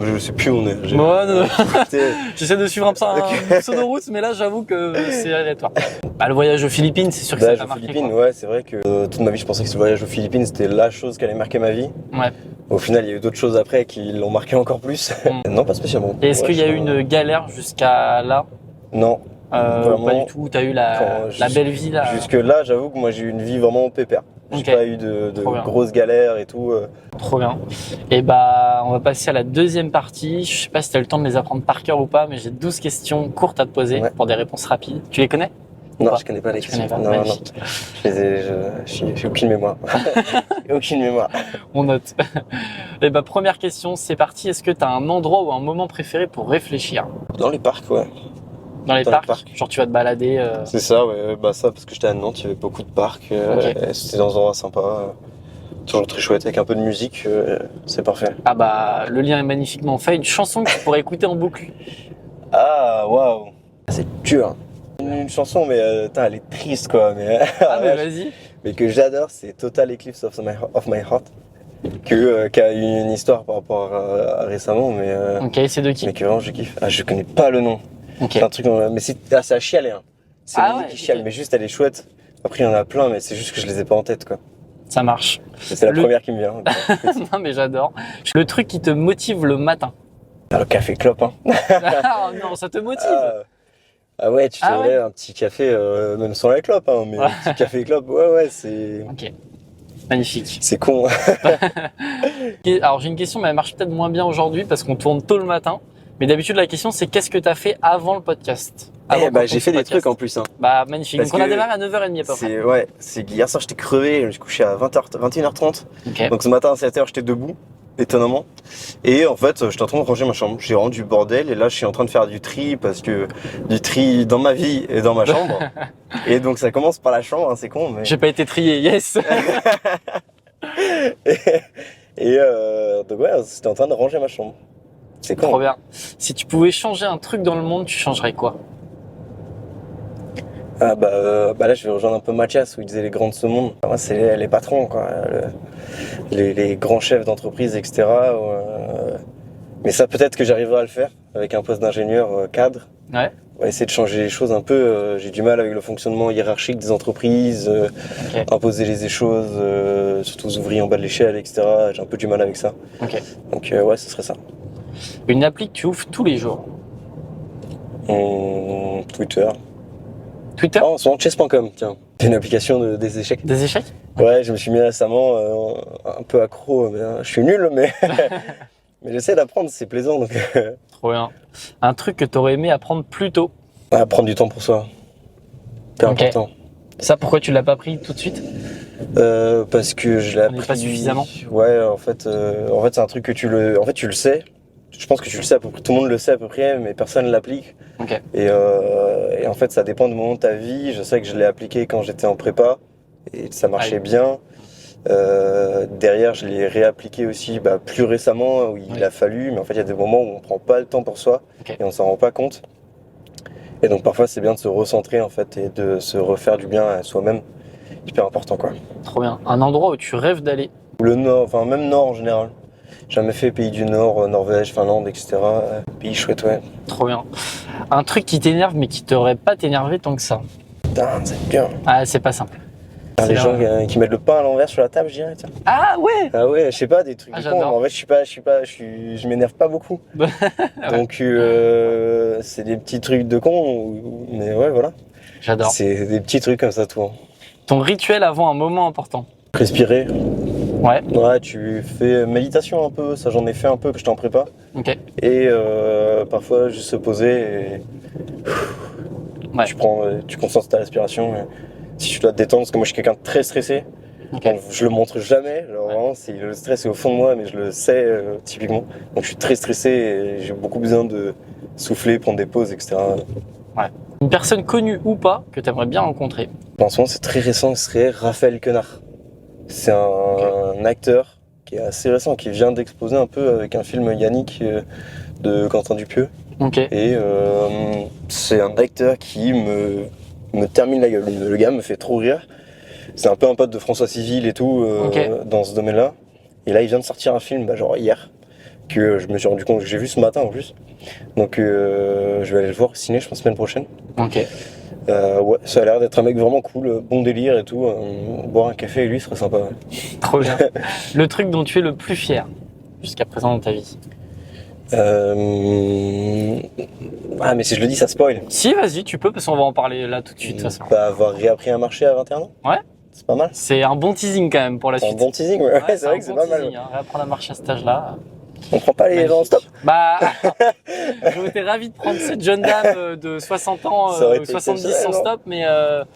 Je sais plus où on est. Moi, non. Écoutez, J'essaie de suivre un peu un pseudo-route, mais là, j'avoue que c'est aléatoire. Le voyage aux Philippines, c'est sûr que ça voyage t'a aux marqué. Philippines, Quoi. ouais, c'est vrai que toute ma vie, je pensais que ce voyage aux Philippines, c'était la chose qui allait marquer ma vie. Ouais. Au final, il y a eu d'autres choses après qui l'ont marqué encore plus. Non, pas spécialement. Et est-ce Ouais, qu'il y a eu une galère jusqu'à là? Non. Vraiment, Pas du tout. T'as eu la belle vie là. Jusque là, j'avoue que moi, j'ai eu une vie vraiment pépère. J'ai Ok. pas eu de Trop bien. grosses galères et tout. Trop bien. Et on va passer à la deuxième partie. Je sais pas si t'as eu le temps de les apprendre par cœur ou pas, mais j'ai 12 questions courtes à te poser Ouais. pour des réponses rapides. Tu les connais? Non, pas. je connais pas les Tu connais questions. pas? Non, Magnifique. j'ai aucune mémoire. J'ai aucune mémoire. On note. Et première question, c'est parti. Est-ce que t'as un endroit ou un moment préféré pour réfléchir? Dans les parcs, ouais. Dans les Dans les parcs? parcs. Genre tu vas te balader. C'est ça, ouais. Ça, parce que j'étais à Nantes, il y avait beaucoup de parcs. Ok. C'était dans un endroit sympa. Toujours très chouette, avec un peu de musique. C'est parfait. Le lien est magnifiquement fait. Une chanson que tu pourrais écouter en boucle. Ah, waouh. C'est dur. Une chanson, mais elle est triste, quoi. Mais, Mais vas-y. mais que j'adore, c'est Total Eclipse of My Heart. Qui a eu une histoire par rapport à récemment, mais C'est de qui? que vraiment je kiffe. Ah, je connais pas le nom. Ok. C'est un truc, mais c'est à chialer. Hein. C'est Ah Lily ouais, qui chiale, ok. mais juste elle est chouette. Après, il y en a plein, mais c'est juste que je les ai pas en tête, quoi. Ça marche. C'est la première qui me vient. Non mais j'adore. Le truc qui te motive le matin. Le café clope, hein. Ah non, ça te motive. Ah ouais, tu te Ah ouais. réveilles un petit café, même sans la clope, hein, mais un petit café clope, ouais, c'est. Ok. Magnifique. C'est con. Alors j'ai une question, mais elle marche peut-être moins bien aujourd'hui parce qu'on tourne tôt le matin. Mais d'habitude la question c'est qu'est-ce que tu as fait avant le podcast? J'ai fait des trucs en plus. Hein. Magnifique. Parce Donc on a que démarré à 9h30 à peu près. C'est hier soir j'étais crevé, je me suis couché à 21h30. Ok. Donc ce matin à 7h j'étais debout, étonnamment. Et en fait j'étais en train de ranger ma chambre. J'ai rendu le bordel et là je suis en train de faire du tri parce que du tri dans ma vie et dans ma chambre. Et donc ça commence par la chambre, hein, c'est con. Mais... J'ai pas été trié, yes. Donc ouais, j'étais en train de ranger ma chambre. C'est con. Trop bien. Si tu pouvais changer un truc dans le monde, tu changerais quoi? Là je vais rejoindre un peu Mathias où il disait les grands de ce monde. Moi c'est les patrons quoi, les grands chefs d'entreprise etc. Mais ça peut-être que j'arriverai à le faire avec un poste d'ingénieur cadre. Ouais. On va essayer de changer les choses un peu. J'ai du mal avec le fonctionnement hiérarchique des entreprises, imposer les choses, surtout aux ouvriers en bas de l'échelle etc. J'ai un peu du mal avec ça. Ok. Donc ouais ce serait ça. Une appli que tu ouvres tous les jours. Twitter. Twitter? Oh, en ce moment chess.com, tiens. C'est une application des échecs. Des échecs? Ouais, je me suis mis récemment un peu accro. Mais, je suis nul, mais, mais j'essaie d'apprendre, c'est plaisant. Donc, Trop bien. Un truc que t'aurais aimé apprendre plus tôt. prendre du temps pour soi. C'est important. Ça, pourquoi tu l'as pas pris tout de suite? Parce que je l'ai appris. Pas suffisamment. Ouais, en fait c'est un truc que tu le sais. Je pense que tu le sais à peu près, tout le monde le sait à peu près, mais personne ne l'applique. Ok. Et en fait, ça dépend du moment de ta vie. Je sais que je l'ai appliqué quand j'étais en prépa et ça marchait bien. Derrière, je l'ai réappliqué aussi plus récemment où il a fallu. Mais en fait, il y a des moments où on prend pas le temps pour soi et on s'en rend pas compte. Et donc parfois, c'est bien de se recentrer en fait et de se refaire du bien à soi-même. Hyper important quoi. Trop bien. Un endroit où tu rêves d'aller? Le Nord, enfin même Nord en général. Jamais fait pays du Nord, Norvège, Finlande, etc. Pays chouette, ouais. Trop bien. Un truc qui t'énerve mais qui t'aurait pas t'énervé tant que ça? Putain, c'est bien. Ah, c'est pas simple. Les gens qui mettent le pain à l'envers sur la table, je dirais, tiens. Ah ouais. Ah ouais, je sais pas, des trucs de con. J'adore. En vrai, je m'énerve pas beaucoup. Donc, c'est des petits trucs de con, mais ouais, voilà. J'adore. C'est des petits trucs comme ça, tout. Ton rituel avant un moment important? Respirer. Ouais. Ouais, tu fais méditation un peu, ça j'en ai fait un peu que j'étais en prépa. Ok. Et parfois, juste se poser et Ouais. tu concentres ta respiration. Si tu dois te détendre, parce que moi je suis quelqu'un de très stressé, Ok. je le montre jamais. Genre, vraiment, le stress est au fond de moi, mais je le sais typiquement. Donc je suis très stressé et j'ai beaucoup besoin de souffler, prendre des pauses, etc. Une personne connue ou pas que t'aimerais bien rencontrer? En ce moment, c'est très récent, ce serait Raphaël Quenard. C'est un acteur qui est assez récent, qui vient d'exploser un peu avec un film Yannick de Quentin Dupieux. Ok. Et c'est un acteur qui me termine la gueule. Le gars me fait trop rire. C'est un peu un pote de François Civil et tout dans ce domaine-là. Et là, il vient de sortir un film, genre hier, que je me suis rendu compte que j'ai vu ce matin en plus. Donc je vais aller le voir au ciné, je pense, semaine prochaine. Ok. Ouais, ça a l'air d'être un mec vraiment cool, bon délire et tout. Boire un café avec lui serait sympa. Ouais. Trop bien. Le truc dont tu es le plus fier jusqu'à présent dans ta vie? Ah, mais si je le dis, ça spoil. Si, vas-y, tu peux, parce qu'on va en parler là tout de suite. De toute façon. Avoir réappris à marcher à 21 ans. Ouais. C'est pas mal. C'est un bon teasing quand même pour la C'est un suite. bon teasing, ouais, c'est vrai que c'est pas mal. Teasing, hein. Réapprendre à marcher à cet âge-là. On prend pas les gens en stop. Bah, j'aurais été ravi de prendre cette jeune dame de 60 ans, Ça aurait ou été 70 sans exceptionnel, stop, mais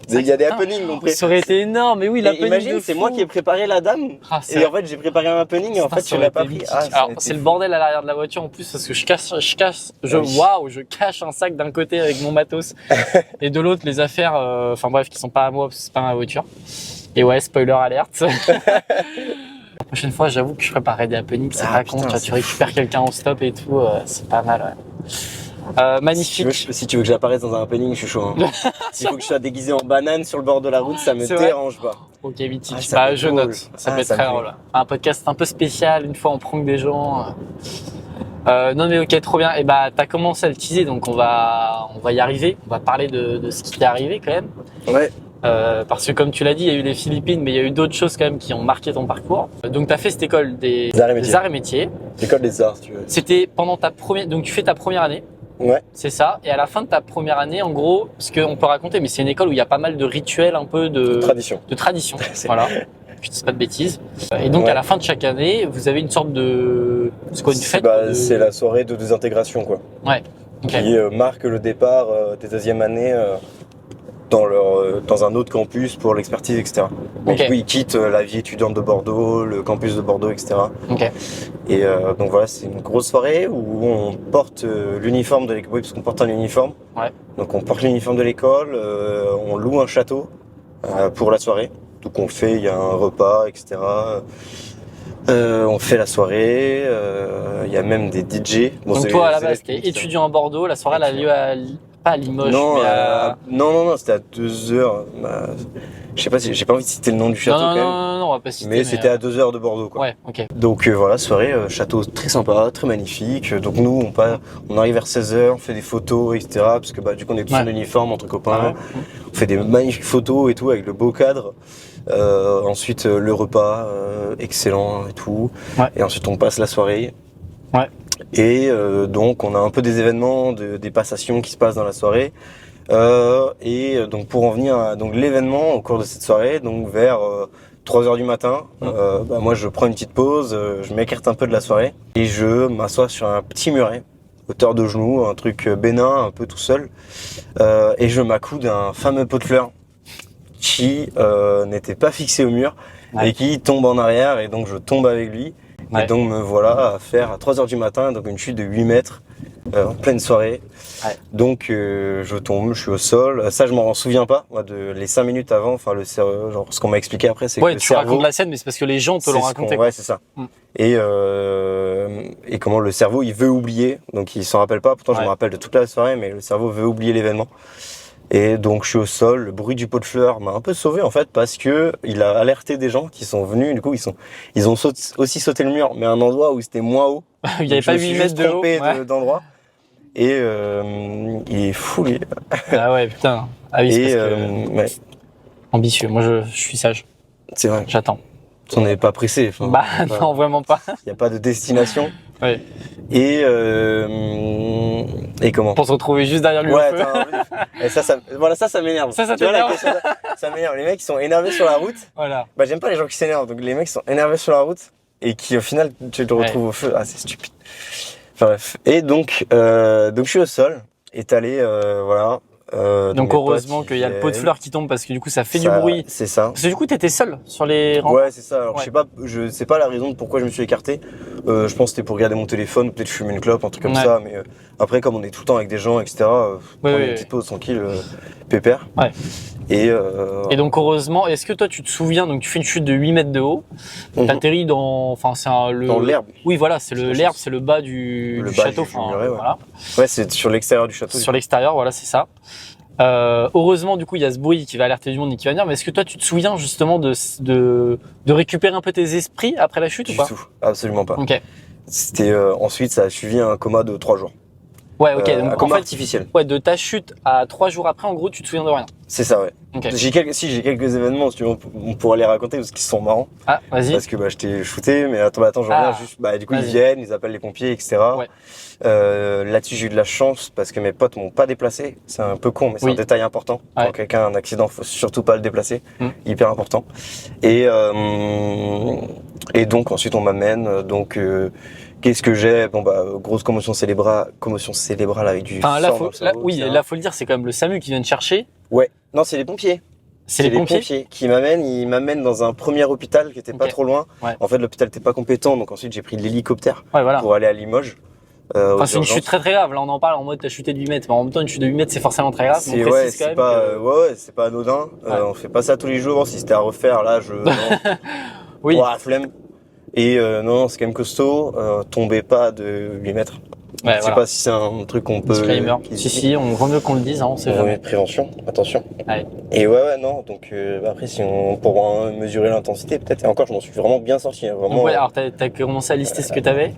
Il y a des happenings, on ça aurait été énorme. Mais oui, Et l'happening imagine, de c'est fou. moi qui ai préparé la dame. Ah, c'est Et en fait, j'ai préparé un happening et en Putain, fait, ça tu aurait l'as pas été pris. mythique. Ah, ça Alors, aurait été c'est le fou. bordel à l'arrière de la voiture en plus parce que je cache un sac d'un côté avec mon matos et de l'autre les affaires, enfin bref, qui sont pas à moi parce que c'est pas ma voiture. Et ouais, spoiler alerte. La prochaine fois, j'avoue que je préparerai des happenings, c'est pas con, putain, tu récupères quelqu'un en stop et tout, c'est pas mal. Ouais. Magnifique. Si tu veux que j'apparaisse dans un happening, je suis chaud. Hein. S'il faut que je sois déguisé en banane sur le bord de la route, ça me C'est vrai dérange pas. Ok, mythique. Ah, ça peut être je drôle. note. Ça Ah, peut être ça me très plaît. drôle. Un podcast un peu spécial, une fois on prank des gens. Non mais ok, trop bien. Et bah t'as commencé à le teaser, donc on va y arriver. On va parler de ce qui t'est arrivé quand même. Ouais. Parce que comme tu l'as dit, il y a eu les Philippines, mais il y a eu d'autres choses quand même qui ont marqué ton parcours. Donc tu as fait cette école des arts et métiers. L'école des arts, si tu veux. C'était pendant ta première... Donc tu fais ta première année, Ouais. c'est ça. Et à la fin de ta première année, en gros, ce qu'on peut raconter, mais c'est une école où il y a pas mal de rituels, un peu de Tradition. tradition. Voilà. Je dis pas de bêtises. Et donc à la fin de chaque année, vous avez une sorte de... C'est quoi, une fête C'est la soirée de désintégration, quoi. Ouais. Ok. Qui marque le départ des 16e années dans un autre campus pour l'expertise, etc. Donc Ok. oui, ils quittent la vie étudiante de Bordeaux, le campus de Bordeaux, etc. Ok. Et donc voilà, c'est une grosse soirée où on porte l'uniforme de l'école, parce qu'on porte un uniforme. Ouais. Donc on porte l'uniforme de l'école, on loue un château pour la soirée. Donc on le fait, il y a un repas, etc. On fait la soirée, il y a même des DJ. Bon, Donc c'est toi à la les base, élèves t'es qui mixent, étudiant à Bordeaux, la soirée elle a lieu pas à Limoges, Non, mais à... non, c'était à 2 heures. Je sais pas si j'ai pas envie de citer le nom du château quand même. Non, on va pas citer. Mais c'était à 2 heures de Bordeaux, quoi. Ouais, ok. Donc voilà, soirée, château très sympa, très magnifique. Donc nous, on arrive vers 16h, on fait des photos, etc. Parce que du coup, on est tous en uniforme entre copains. On fait des magnifiques photos et tout avec le beau cadre. Ensuite, le repas, excellent et tout. Ouais. Et ensuite, on passe la soirée. Ouais. Et donc, on a un peu des événements, des passations qui se passent dans la soirée. Donc, pour en venir à l'événement au cours de cette soirée, donc vers 3h du matin, moi je prends une petite pause, je m'écarte un peu de la soirée et je m'assois sur un petit muret, hauteur de genoux, un truc bénin, un peu tout seul, et je m'accoude un fameux pot de fleurs qui n'était pas fixé au mur et qui tombe en arrière, et donc je tombe avec lui. Et donc me voilà à faire à 3h du matin, donc une chute de 8 mètres en pleine soirée. Donc je tombe, je suis au sol. Ça je m'en souviens pas, moi, les 5 minutes avant. Enfin genre ce qu'on m'a expliqué après, c'est que le tu cerveau, racontes la scène, mais c'est parce que les gens te l'ont raconté. Ouais, c'est ça. Et comment le cerveau il veut oublier, donc il s'en rappelle pas. Pourtant je me rappelle de toute la soirée, mais le cerveau veut oublier l'événement. Et donc je suis au sol, le bruit du pot de fleurs m'a un peu sauvé en fait, parce que il a alerté des gens qui sont venus, du coup ils ont aussi sauté le mur, mais à un endroit où c'était moins haut. Il n'y avait pas 8 mètres de haut. D'endroit. Et il est fou lui. Ah ouais, putain. Ah oui, c'est parce que... ambitieux, moi je suis sage. C'est vrai. J'attends. On n'est pas pressé. Non, vraiment pas. Il n'y a pas de destination. Ouais. Et comment? Pour se retrouver juste derrière lui. Ouais, et ça m'énerve. Ça t'énerve. Ça m'énerve. Les mecs qui sont énervés sur la route. Voilà. J'aime pas les gens qui s'énervent. Donc les mecs qui sont énervés sur la route et qui au final tu te retrouves au feu. Ah, c'est stupide. Enfin bref. Et donc je suis au sol, étalé, voilà. Donc heureusement qu'il y a le pot de fleurs qui tombe, parce que du coup ça fait du bruit. C'est ça. Parce que du coup t'étais seul sur les rangs. Ouais, c'est ça. Alors je sais pas la raison de pourquoi je me suis écarté. Je pense que c'était pour regarder mon téléphone, peut-être fumer une clope, un truc comme ça. Mais après, comme on est tout le temps avec des gens, etc. Prendre une petite pause tranquille, pépère. Ouais. Et donc heureusement, est-ce que toi tu te souviens, donc tu fais une chute de 8 mètres de haut, t'atterris dans l'herbe. Oui, voilà, c'est l'herbe, c'est le bas du château. Voilà. Ouais, c'est sur l'extérieur du château. Sur l'extérieur, voilà, c'est ça. Heureusement, du coup, il y a ce bruit qui va alerter du monde et qui va venir. Mais est-ce que toi, tu te souviens justement de récupérer un peu tes esprits après la chute ou pas? Du tout, absolument pas. Ok. C'était ensuite, ça a suivi un coma de 3 jours. Ouais, ok. Donc un coma artificiel. Ouais, de ta chute à 3 jours après, en gros, tu te souviens de rien. C'est ça, ouais. Okay. J'ai quelques événements, si tu veux, on pourra les raconter parce qu'ils sont marrants. Ah, vas-y. Parce que je t'ai shooté, mais attends, je reviens juste. Du coup, ils viennent, ils appellent les pompiers, etc. Ouais. Là-dessus, j'ai eu de la chance parce que mes potes m'ont pas déplacé. C'est un peu con, mais c'est un détail important. Quand quelqu'un a un accident, faut surtout pas le déplacer. Hyper important. Et donc ensuite, on m'amène. Donc qu'est-ce que j'ai? Grosse commotion cérébrale avec du sang dans le cerveau, là, faut le dire, c'est quand même le SAMU qui vient te chercher. Ouais. Non, c'est les pompiers. C'est les pompiers qui m'amènent. Ils m'amènent dans un premier hôpital qui était pas trop loin. Ouais. En fait, l'hôpital était pas compétent, donc ensuite j'ai pris l'hélicoptère voilà. pour aller à Limoges. C'est une chute très très grave. Là, on en parle en mode t'as chuté de 8 mètres. Mais en même temps, une chute de 8 mètres, c'est forcément très grave. C'est pas anodin. On fait pas ça tous les jours. Si c'était à refaire, là, oui. Flemme. Et non, c'est quand même costaud. Tombez pas de 8 mètres. Ouais, je sais pas si c'est un truc qu'on peut... Disclaimer. Si, on vaut mieux qu'on le dise, hein, on sait jamais. Prévention, attention. Ouais. Et non, donc après, si on pourra mesurer l'intensité, peut-être. Et encore, je m'en suis vraiment bien sorti. Hein, vraiment. Donc, alors t'as commencé à lister ce que t'avais.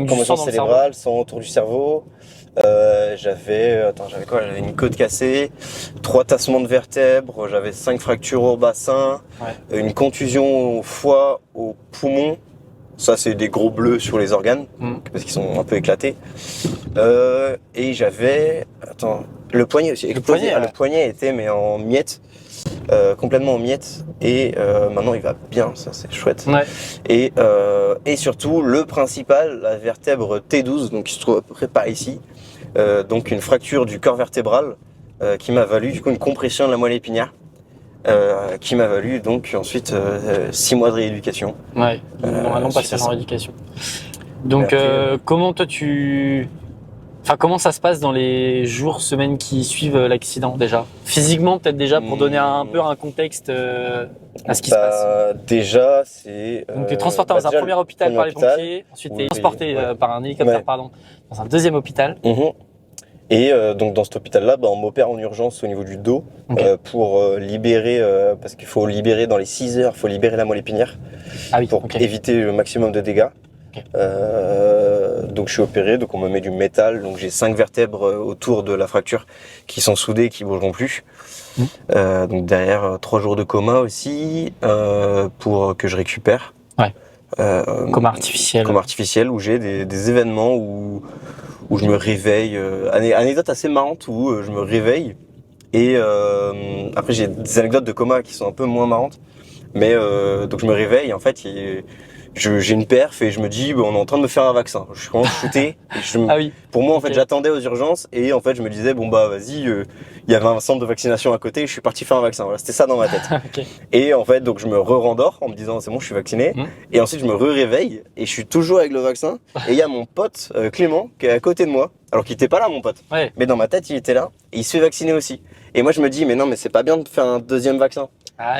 Commotion cérébrale, sang autour du cerveau. J'avais quoi? J'avais une côte cassée, 3 tassements de vertèbres, j'avais 5 fractures au bassin, une contusion au foie, au poumon. Ça, c'est des gros bleus sur les organes, parce qu'ils sont un peu éclatés. Et j'avais... le poignet aussi. Le poignet était en miettes, complètement en miettes. Et maintenant, il va bien, ça, c'est chouette. Ouais. Et surtout, le principal, la vertèbre T12, donc qui se trouve à peu près par ici. Donc une fracture du corps vertébral qui m'a valu du coup une compression de la moelle épinière. Qui m'a valu donc ensuite 6 mois de rééducation. Ouais, normalement passer en rééducation. Donc comment toi comment ça se passe dans les jours, semaines qui suivent l'accident déjà? Physiquement peut-être déjà pour donner un peu un contexte à ce qui se passe. Déjà c'est... Donc tu es transporté dans un premier hôpital par les pompiers, ensuite tu es transporté par un hélicoptère dans un deuxième hôpital. Et donc dans cet hôpital-là, on m'opère en urgence au niveau du dos pour libérer, parce qu'il faut libérer dans les 6 heures, il faut libérer la moelle épinière pour éviter le maximum de dégâts. Donc je suis opéré, donc on me met du métal, donc j'ai 5 vertèbres autour de la fracture qui sont soudées, qui bougeront plus. Donc derrière 3 jours de coma aussi pour que je récupère. Coma artificiel. Coma artificiel où j'ai des événements où je me réveille. Anecdote assez marrante où je me réveille et après j'ai des anecdotes de coma qui sont un peu moins marrantes. Mais donc je me réveille en fait j'ai une perf et je me dis on est en train de me faire un vaccin. Je suis vraiment shooté. Pour moi en fait j'attendais aux urgences et en fait je me disais vas-y il y avait un centre de vaccination à côté et je suis parti faire un vaccin. Voilà, c'était ça dans ma tête. Et en fait donc je me rendors en me disant c'est bon je suis vacciné et ensuite je me réveille et je suis toujours avec le vaccin et il y a mon pote Clément qui est à côté de moi alors qu'il était pas là mon pote. Mais dans ma tête il était là et il se fait vacciner aussi. Et moi je me dis mais non mais c'est pas bien de faire un deuxième vaccin.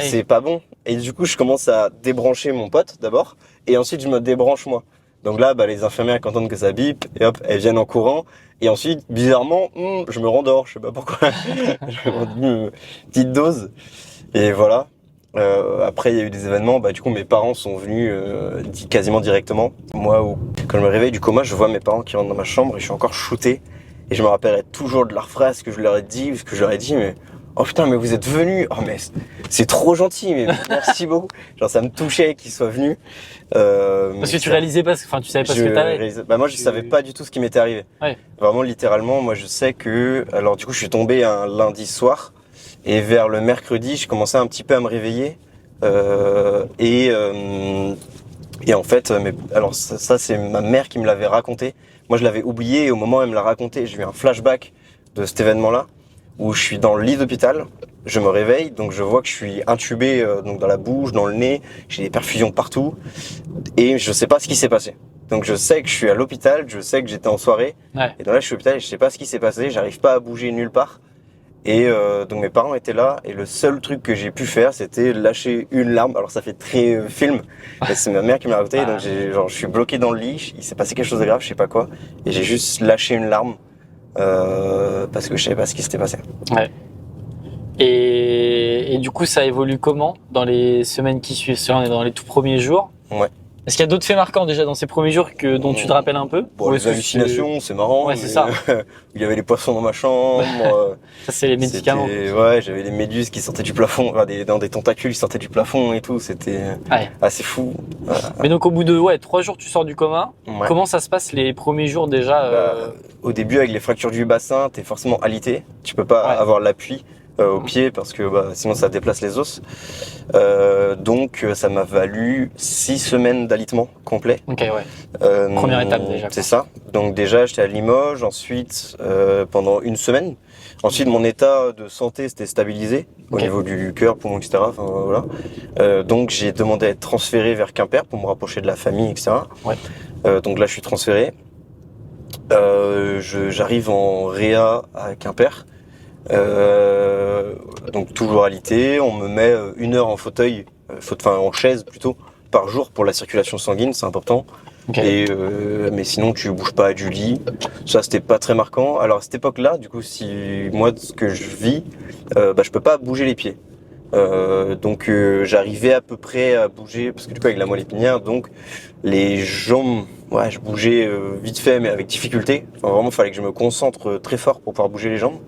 C'est pas bon. Et du coup, je commence à débrancher mon pote d'abord, et ensuite je me débranche moi. Donc là, les infirmières entendent que ça bip, et hop, elles viennent en courant. Et ensuite, bizarrement, je me rendors. Je sais pas pourquoi. Je me prends une petite dose. Et voilà. Après, il y a eu des événements. Du coup, mes parents sont venus quasiment directement. Moi, quand je me réveille du coma, je vois mes parents qui rentrent dans ma chambre et je suis encore shooté. Et je me rappellerai toujours de leur phrase que je leur ai dit, parce que je leur ai dit, mais oh putain, mais vous êtes venus. Oh mais c'est trop gentil, mais merci beaucoup. Genre ça me touchait qu'ils soient venus. Parce que tu réalisais pas, tu savais pas ce que t'avais. Moi je savais pas du tout ce qui m'était arrivé. Vraiment littéralement, moi je sais que, alors du coup je suis tombé un lundi soir et vers le mercredi je commençais un petit peu à me réveiller et en fait, alors ça c'est ma mère qui me l'avait raconté. Moi je l'avais oublié et au moment où elle me l'a raconté, j'ai eu un flashback de cet événement-là. Où je suis dans le lit d'hôpital, je me réveille, donc je vois que je suis intubé donc dans la bouche, dans le nez, j'ai des perfusions partout et je sais pas ce qui s'est passé. Donc je sais que je suis à l'hôpital, je sais que j'étais en soirée et donc là je suis à l'hôpital et je sais pas ce qui s'est passé, j'arrive pas à bouger nulle part et donc mes parents étaient là et le seul truc que j'ai pu faire c'était lâcher une larme. Alors ça fait très film, mais c'est ma mère qui m'a raconté donc je suis bloqué dans le lit, il s'est passé quelque chose de grave, je sais pas quoi et j'ai juste lâché une larme. Parce que je savais pas ce qui s'était passé. Et du coup, ça évolue comment dans les semaines qui suivent? On est dans les tout premiers jours. Est-ce qu'il y a d'autres faits marquants déjà dans ces premiers jours dont tu te rappelles un peu? Les hallucinations, c'est marrant. C'est ça. Il y avait les poissons dans ma chambre. Ça, c'est les médicaments. J'avais des méduses qui sortaient du plafond, dans des tentacules qui sortaient du plafond et tout. C'était assez fou. Mais donc, au bout de 3 jours, tu sors du coma. Comment ça se passe les premiers jours déjà Au début, avec les fractures du bassin, t'es forcément alité. Tu peux pas avoir l'appui au pied parce que sinon ça déplace les os. Donc ça m'a valu 6 semaines d'alitement complet. Première étape déjà. C'est ça. Donc déjà j'étais à Limoges, ensuite pendant 1 semaine. Ensuite mon état de santé s'était stabilisé au niveau du cœur, poumon, etc. Donc j'ai demandé à être transféré vers Quimper pour me rapprocher de la famille, etc. Donc là je suis transféré. J'arrive en réa à Quimper. Donc toujours alité, on me met 1 heure en fauteuil, en chaise plutôt, par jour pour la circulation sanguine, c'est important. Mais sinon tu bouges pas du lit, ça c'était pas très marquant. Alors à cette époque-là, du coup, si moi ce que je vis, je peux pas bouger les pieds. Donc j'arrivais à peu près à bouger, parce que du coup avec la moelle épinière, donc les jambes, je bougeais vite fait mais avec difficulté. Vraiment, il fallait que je me concentre très fort pour pouvoir bouger les jambes.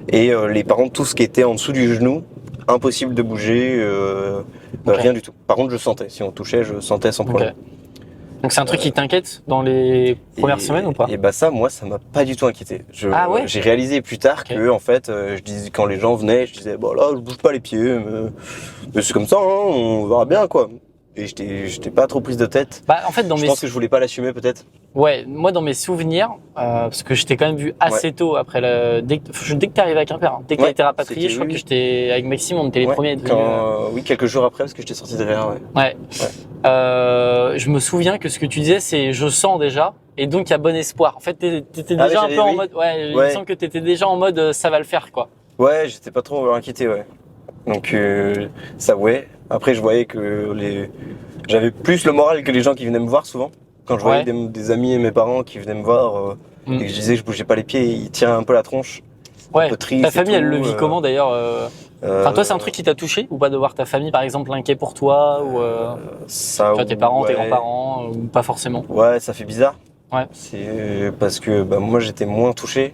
Et par contre, tout ce qui était en dessous du genou, impossible de bouger, rien du tout. Par contre, je sentais. Si on touchait, je sentais sans problème. Donc c'est un truc qui t'inquiète dans les premières semaines ou pas? Et ça, moi, ça m'a pas du tout inquiété. J'ai réalisé plus tard que, en fait, je disais, quand les gens venaient, je disais, là, je bouge pas les pieds, mais c'est comme ça, hein, on verra bien, quoi. Et j'étais pas trop prise de tête. En fait, je pense que je voulais pas l'assumer, peut-être. Moi dans mes souvenirs, parce que j'étais quand même vu assez tôt après dès que t'es arrivé à Quimper, dès que t'as été rapatrié, je crois que j'étais avec Maxime, on était les premiers à être venus. Quelques jours après, parce que j'étais sorti de réa, je me souviens que ce que tu disais, c'est je sens déjà, et donc il y a bon espoir. En fait, t'étais déjà un peu en mode, il me semble que t'étais déjà en mode ça va le faire, quoi. J'étais pas trop inquiété, Donc ça, Après, je voyais que j'avais plus le moral que les gens qui venaient me voir souvent. Quand je voyais des amis et mes parents qui venaient me voir, et que je disais que je bougeais pas les pieds, il tirait un peu la tronche. Ouais. Un peu triste Ta famille, et elle le tout, vit comment d'ailleurs Enfin, toi, c'est un truc qui t'a touché ou pas de voir ta famille, par exemple, l'inquiet pour toi ou ça, tu vois, tes parents, tes ouais. grands-parents ou pas forcément? Ouais, ça fait bizarre. Ouais. C'est parce que moi j'étais moins touché.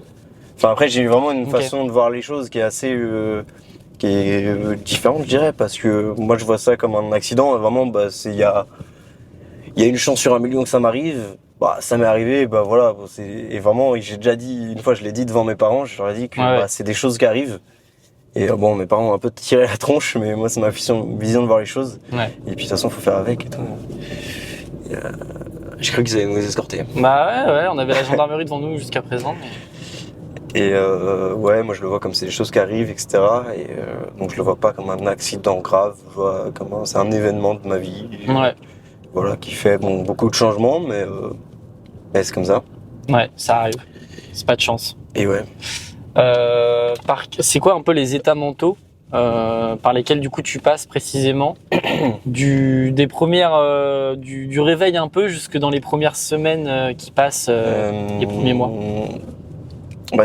Enfin après j'ai eu vraiment une façon de voir les choses qui est assez différente, je dirais, parce que moi je vois ça comme un accident. Vraiment, il y a une chance sur un million que ça m'arrive. Bah ça m'est arrivé, bah voilà. Et vraiment, j'ai déjà dit une fois, je l'ai dit devant mes parents, je leur ai dit que c'est des choses qui arrivent. Et bon, mes parents ont un peu tiré la tronche, mais moi c'est ma vision de voir les choses. Ouais. Et puis de toute façon, faut faire avec et tout. J'ai cru qu'ils allaient nous escorter. Bah ouais, on avait la gendarmerie devant nous jusqu'à présent. Mais... Et ouais, moi je le vois comme c'est des choses qui arrivent, etc. Et donc je le vois pas comme un accident grave, je vois comme c'est un événement de ma vie. Ouais. Voilà, qui fait beaucoup de changements, mais c'est comme ça. Ouais, ça arrive. C'est pas de chance. Et ouais. C'est quoi un peu les états mentaux par lesquels du coup tu passes précisément du réveil un peu jusque dans les premières semaines qui passent les premiers mois?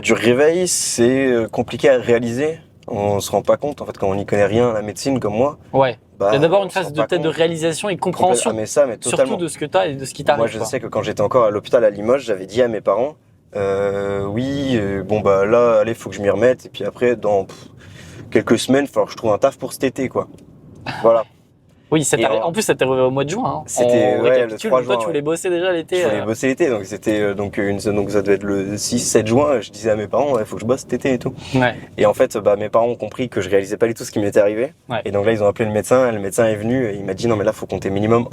Du réveil, c'est compliqué à réaliser. On se rend pas compte en fait quand on n'y connaît rien à la médecine comme moi. Ouais. Il y a d'abord une phase de réalisation et de compréhension, mais totalement. surtout de ce que tu as et de ce qui t'arrive. Moi je sais que quand j'étais encore à l'hôpital à Limoges, j'avais dit à mes parents là allez, faut que je m'y remette, et puis après dans quelques semaines, il va falloir que je trouve un taf pour cet été, quoi. Voilà. Oui, en plus ça t'est arrivé au mois de juin. Hein. C'était le 3 juin. Toi, tu voulais bosser déjà l'été. Je voulais bosser l'été, donc c'était donc ça devait être le 6-7 juin. Je disais à mes parents, il faut que je bosse cet été et tout. Ouais. Et en fait, mes parents ont compris que je réalisais pas du tout ce qui m'était arrivé. Ouais. Et donc là, ils ont appelé le médecin. Le médecin est venu et il m'a dit non, mais là, faut compter minimum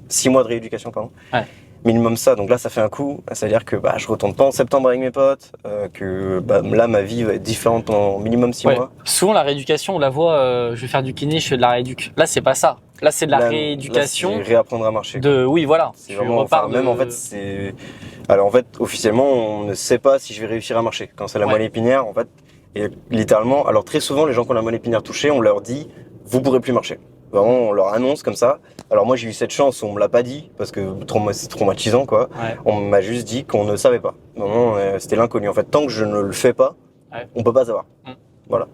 6 mois de rééducation, pardon. Ouais. Minimum ça. Donc là, ça fait un coup. Ça veut dire que je retourne pas en septembre avec mes potes, que là, ma vie va être différente pendant minimum 6 mois. Souvent, la rééducation, on la voit, je vais faire du kiné, je fais de la rééduc. Là, c'est pas ça. Là, c'est de la rééducation. Là, c'est réapprendre à marcher. Oui, voilà. C'est vraiment, même en fait, c'est. Alors en fait, officiellement, on ne sait pas si je vais réussir à marcher. Quand c'est la moelle épinière, en fait, et littéralement, alors très souvent, les gens qui ont la moelle épinière touchée, on leur dit, vous pourrez plus marcher. Vraiment, on leur annonce comme ça. Alors moi, j'ai eu cette chance, on me l'a pas dit parce que c'est traumatisant, quoi. Ouais. On m'a juste dit qu'on ne savait pas. Vraiment, c'était l'inconnu. En fait, tant que je ne le fais pas, on peut pas savoir. Voilà.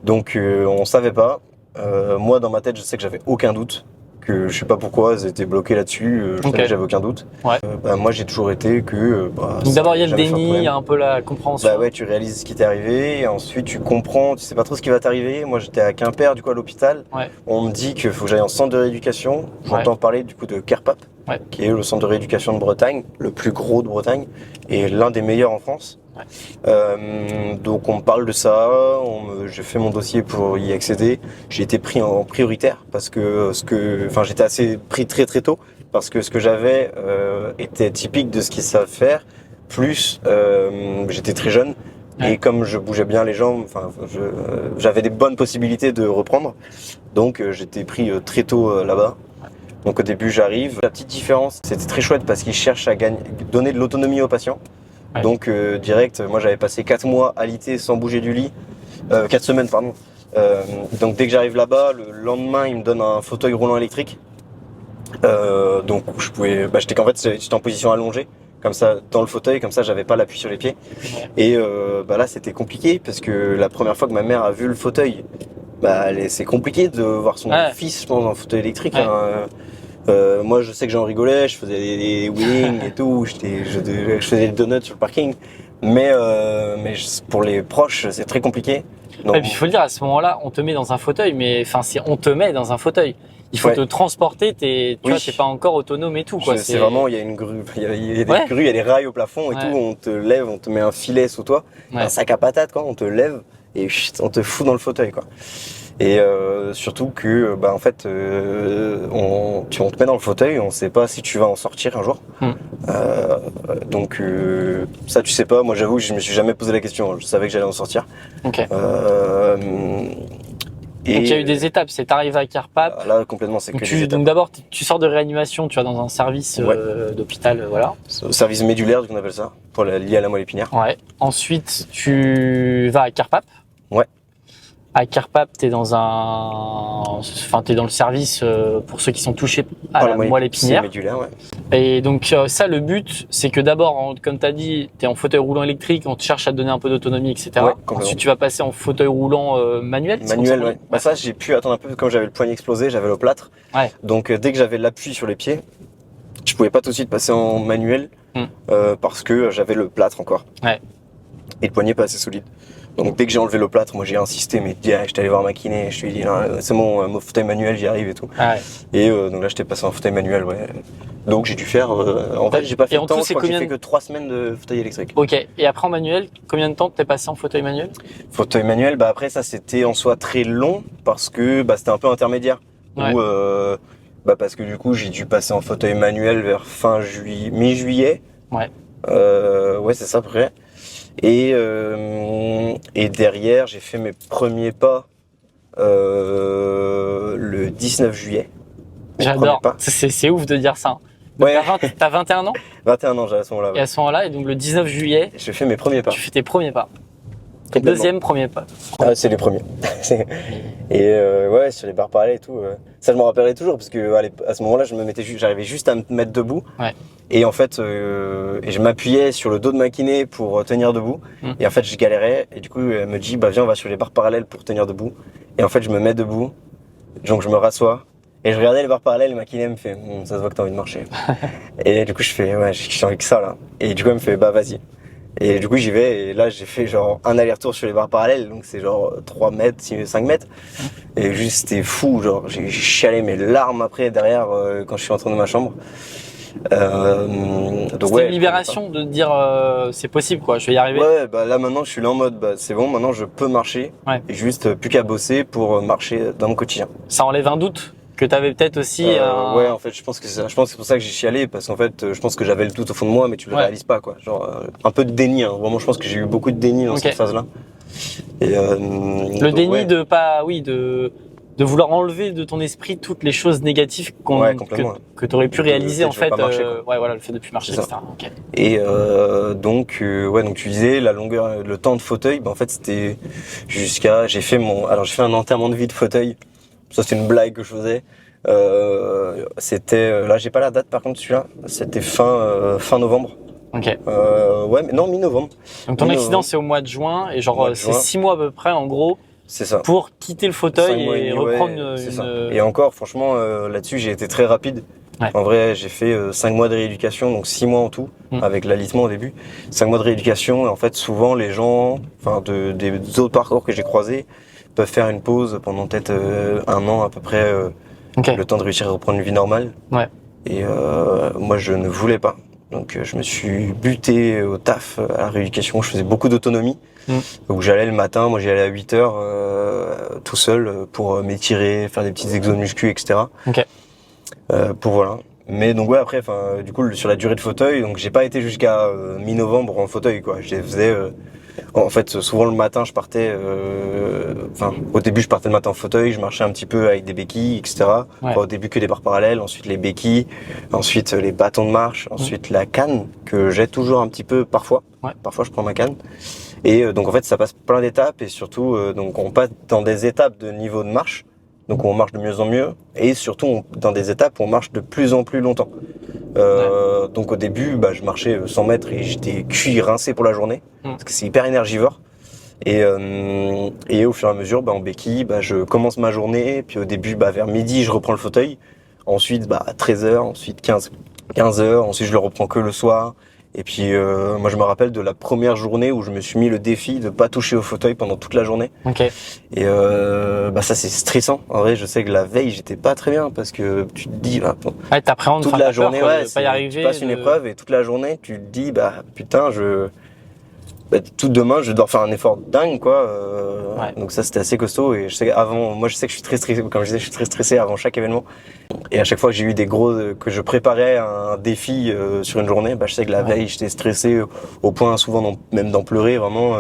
Donc, on savait pas. Moi, dans ma tête, je sais que j'avais aucun doute. Que je sais pas pourquoi, ils étaient bloqués là-dessus. Je savais que j'avais aucun doute. Ouais. Moi, j'ai toujours été que. Donc d'abord, il y a le déni, il y a un peu la compréhension. Ouais, tu réalises ce qui t'est arrivé, et ensuite tu comprends, tu sais pas trop ce qui va t'arriver. Moi, j'étais à Quimper, du coup, à l'hôpital. Ouais. On me dit qu'il faut que j'aille en centre de rééducation. J'entends parler du coup de CarePap, qui est le centre de rééducation de Bretagne, le plus gros de Bretagne, et l'un des meilleurs en France. Donc on me parle de ça, j'ai fait mon dossier pour y accéder. J'ai été pris en prioritaire parce que j'étais assez pris très très tôt parce que ce que j'avais était typique de ce qu'ils savent faire. Plus j'étais très jeune et comme je bougeais bien les jambes, j'avais des bonnes possibilités de reprendre. Donc j'étais pris très tôt là-bas. Donc au début j'arrive. La petite différence, c'était très chouette parce qu'ils cherchent à donner de l'autonomie aux patients. Ouais. Donc direct, moi j'avais passé 4 mois alité sans bouger du lit, 4 semaines pardon. Donc dès que j'arrive là-bas, le lendemain ils me donnent un fauteuil roulant électrique. Donc je pouvais, j'étais en position allongée, comme ça dans le fauteuil, comme ça j'avais pas l'appui sur les pieds. Et là c'était compliqué parce que la première fois que ma mère a vu le fauteuil, c'est compliqué de voir son fils, je pense, dans un fauteuil électrique. Ouais. Moi, je sais que j'en rigolais, je faisais des wheelings et tout, je faisais des donuts sur le parking, mais pour les proches, c'est très compliqué. Donc, et puis il faut le dire, à ce moment-là, on te met dans un fauteuil, on te met dans un fauteuil. Il faut te transporter, tu vois, t'es pas encore autonome et tout, quoi. C'est vraiment, il y a une grue, il y a des grues, il y a des rails au plafond et tout, on te lève, on te met un filet sous toi, un sac à patates, quoi, on te lève et on te fout dans le fauteuil, quoi. Et surtout que on te met dans le fauteuil, on sait pas si tu vas en sortir un jour. Donc ça tu sais pas, moi j'avoue que je me suis jamais posé la question, je savais que j'allais en sortir. Okay. Donc il y a eu des étapes, c'est t'arrives à CarePap. Là complètement, c'est que des étapes. Donc d'abord tu sors de réanimation, tu vas dans un service d'hôpital, voilà. Service médulaire, qu'on appelle ça, lié à la moelle épinière. Ouais. Ensuite tu vas à CarePap. Ouais. À Carpap, t'es dans t'es dans le service pour ceux qui sont touchés à la moelle épinière. Médulaire, ouais. Et donc ça, le but, c'est que d'abord, comme tu as dit, tu es en fauteuil roulant électrique, on te cherche à te donner un peu d'autonomie, etc. Ouais, Ensuite, tu vas passer en fauteuil roulant manuel. Manuel, ouais. Bah ça, j'ai pu attendre un peu, comme j'avais le poignet explosé, j'avais le plâtre. Ouais. Donc dès que j'avais l'appui sur les pieds, je pouvais pas tout de suite passer en manuel parce que j'avais le plâtre encore. Ouais. Et le poignet pas assez solide. Donc dès que j'ai enlevé le plâtre, moi j'ai insisté, mais direct, j'étais allé voir ma kiné, je lui ai dit, c'est bon, mon fauteuil manuel, j'y arrive et tout. Ah ouais. Et donc là, j'étais passé en fauteuil manuel, ouais. Donc j'ai dû faire, en fait, j'ai pas fait de temps, je crois que j'ai fait que 3 semaines de fauteuil électrique. Ok, et après en manuel, combien de temps t'es passé en fauteuil manuel? Fauteuil manuel, bah après ça c'était en soi très long parce que bah, c'était un peu intermédiaire. Ouais. Où, parce que du coup j'ai dû passer en fauteuil manuel vers fin juillet, mi-juillet. Ouais. Ouais, c'est ça à peu près. Et derrière, j'ai fait mes premiers pas le 19 juillet. J'adore, c'est ouf de dire ça. Donc, Ouais. t'as 21 ans 21 ans, j'ai à ce moment-là. Ouais. et à ce moment-là, et donc le 19 juillet, J'ai fait mes premiers pas. tu fais tes premiers pas. Tes Complètement. deuxième premiers pas. Ah, c'est les premiers. Et ouais, sur les barres parallèles et tout. Ça, je me rappellerai toujours parce que à ce moment-là, j'arrivais juste à me mettre debout. Ouais. Et en fait, et je m'appuyais sur le dos de ma kiné pour tenir debout. Et en fait, je galérais. Et du coup, elle me dit, bah viens, on va sur les barres parallèles pour tenir debout. Et en fait, je me mets debout. Donc, je me rassois. Et je regardais les barres parallèles et ma kiné me fait, ça se voit que t'as envie de marcher. Et du coup, je fais, ouais, j'ai envie que ça là. Et du coup, elle me fait, bah vas-y. Et du coup, j'y vais. Et là, j'ai fait genre un aller-retour sur les barres parallèles. Donc, c'est genre 3 mètres, 5 mètres. Et juste, c'était fou. Genre, j'ai chialé mes larmes après, derrière, quand je suis rentré dans ma chambre. C'était une libération de dire c'est possible quoi, je vais y arriver. Ouais, bah là maintenant je suis là en mode c'est bon, maintenant je peux marcher. Ouais. Et juste plus qu'à bosser pour marcher dans mon quotidien. Ça enlève un doute que tu avais peut-être aussi. Ouais, en fait, je pense que c'est pour ça que j'ai chialé parce qu'en fait, je pense que j'avais le doute au fond de moi, mais tu le réalises pas quoi. Genre un peu de déni. Hein. Vraiment, je pense que j'ai eu beaucoup de déni dans cette phase-là. Et le déni de pas, de vouloir enlever de ton esprit toutes les choses négatives que tu aurais pu réaliser en fait. Voilà, le fait de plus marcher, etc. Okay. Et donc tu disais la longueur, le temps de fauteuil, en fait c'était j'ai fait un enterrement de vie de fauteuil. Ça c'est une blague que je faisais. C'était là j'ai pas la date par contre celui-là. C'était fin novembre. Ok. Ouais, mais non, mi-novembre. Donc ton accident c'est au mois de juin et genre c'est 6 mois à peu près en gros. C'est ça. Pour quitter le fauteuil et reprendre ça. Et encore, franchement, là-dessus, j'ai été très rapide. Ouais. En vrai, j'ai fait 5 mois de rééducation, donc 6 mois en tout, avec l'alitement au début. 5 mois de rééducation, et en fait, souvent, les gens, des autres parcours que j'ai croisés, peuvent faire une pause pendant peut-être 1 an à peu près, le temps de réussir à reprendre une vie normale. Ouais. Et moi, je ne voulais pas. Donc, je me suis buté au taf, à la rééducation. Je faisais beaucoup d'autonomie. Donc j'allais le matin, moi j'y allais à 8h tout seul pour m'étirer, faire des petites exos muscu, etc. Okay. Pour voilà. Mais donc ouais après, du coup sur la durée de fauteuil, donc j'ai pas été jusqu'à mi-novembre en fauteuil quoi. Je les faisais en fait souvent le matin je partais, au début je partais le matin en fauteuil, je marchais un petit peu avec des béquilles, etc. Ouais. Au début que des barres parallèles, ensuite les béquilles, ensuite les bâtons de marche, ensuite la canne que j'ai toujours un petit peu parfois. Ouais. Parfois je prends ma canne. Et donc en fait ça passe plein d'étapes et surtout donc on passe dans des étapes de niveau de marche, donc on marche de mieux en mieux et surtout dans des étapes où on marche de plus en plus longtemps. Donc au début je marchais 100 mètres et j'étais cuit rincé pour la journée parce que c'est hyper énergivore et au fur et à mesure en béquille je commence ma journée puis au début vers midi je reprends le fauteuil, ensuite à 13h, ensuite 15h, ensuite je le reprends que le soir. Et puis moi je me rappelle de la première journée où je me suis mis le défi de pas toucher au fauteuil pendant toute la journée. Okay. Et ça c'est stressant. En vrai je sais que la veille j'étais pas très bien parce que tu te dis t'appréhendes toute la journée pas y arriver, tu passes une épreuve et toute la journée tu te dis putain tout demain je dois faire un effort dingue quoi. Donc ça c'était assez costaud et je sais je sais que je suis très stressé, comme je disais je suis très stressé avant chaque événement et à chaque fois que j'ai eu que je préparais un défi sur une journée, je sais que la veille j'étais stressé au point souvent même d'en pleurer vraiment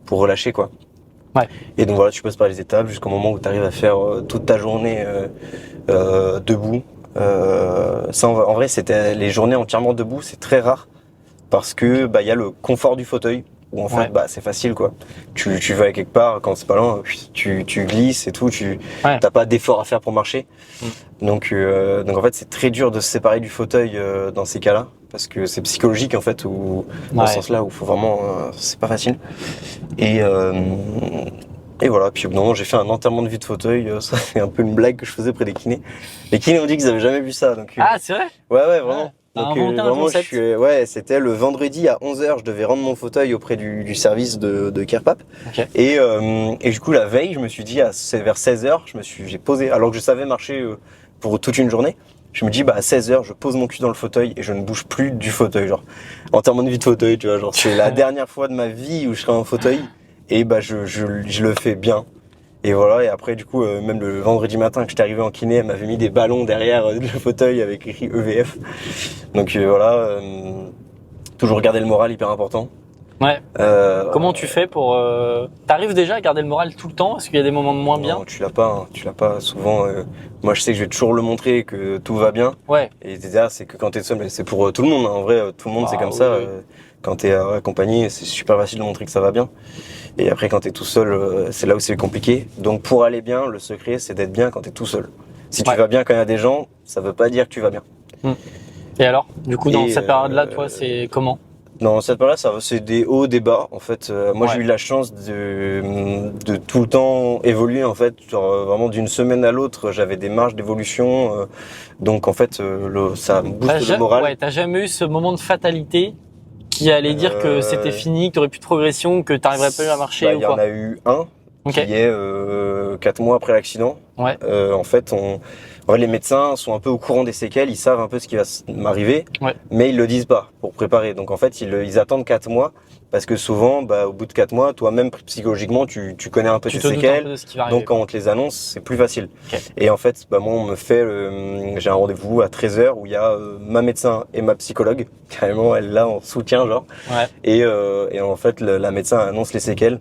pour relâcher quoi. Ouais. Et donc voilà, tu passes par les étapes jusqu'au moment où tu arrives à faire toute ta journée debout. En vrai c'était les journées entièrement debout, c'est très rare parce que y a le confort du fauteuil. où en fait c'est facile quoi. Tu vas à quelque part, quand c'est pas loin, tu glisses et tout, t'as pas d'effort à faire pour marcher. Donc en fait c'est très dur de se séparer du fauteuil dans ces cas-là, parce que c'est psychologique en fait, ou dans ce sens-là où faut vraiment, c'est pas facile. Et voilà, puis au bout d'un moment j'ai fait un enterrement de vie de fauteuil, ça c'est un peu une blague que je faisais près des kinés. Les kinés ont dit qu'ils avaient jamais vu ça. Donc, ah c'est vrai? Ouais, vraiment. T'as Donc inventé un vraiment concept. c'était le vendredi à 11h, je devais rendre mon fauteuil auprès du service de CarePap. Okay. Et du coup la veille, je me suis dit vers 16h, j'ai posé, alors que je savais marcher pour toute une journée. Je me dis à 16h, je pose mon cul dans le fauteuil et je ne bouge plus du fauteuil, genre enterrement de vie de fauteuil, tu vois, genre c'est la dernière fois de ma vie où je serai en fauteuil. Et je le fais bien. Et voilà, et après du coup, même le vendredi matin que j'étais arrivé en kiné, elle m'avait mis des ballons derrière le fauteuil avec écrit EVF. Donc voilà, toujours garder le moral, hyper important. Ouais. Comment tu fais pour... T'arrives déjà à garder le moral tout le temps? Est-ce qu'il y a des moments de moins bien? Non, tu l'as pas souvent. Moi je sais que je vais toujours le montrer que tout va bien. Ouais. Et déjà, c'est que quand t'es seul, mais c'est pour tout le monde, hein. En vrai, tout le monde c'est comme ça. Quand t'es accompagné, c'est super facile de montrer que ça va bien. Et après, quand t'es tout seul, c'est là où c'est compliqué. Donc pour aller bien, le secret, c'est d'être bien quand t'es tout seul. Si tu vas bien quand il y a des gens, ça veut pas dire que tu vas bien. Et alors, du coup, dans cette période-là, toi, c'est comment? Dans cette période-là, c'est des hauts, des bas. En fait, moi, j'ai eu la chance de tout le temps évoluer. En fait, genre, vraiment d'une semaine à l'autre, j'avais des marges d'évolution. Donc, en fait, ça me booste le moral. Ouais, t'as jamais eu ce moment de fatalité qui allait dire que c'était fini, que t'aurais plus de progression, que t'arriverais pas à marcher ou quoi? Il y en a eu un qui est 4 mois après l'accident. Ouais. En fait, les médecins sont un peu au courant des séquelles, ils savent un peu ce qui va m'arriver, mais ils le disent pas pour préparer. Donc en fait, ils attendent 4 mois parce que souvent, au bout de 4 mois, toi-même psychologiquement, tu connais un peu tes séquelles. Donc quand on te les annonce, c'est plus facile. Okay. Et en fait, moi, on me fait, j'ai un rendez-vous à 13h où il y a ma médecin et ma psychologue, carrément, elle là en soutien genre. Ouais. Et en fait, la médecin annonce les séquelles,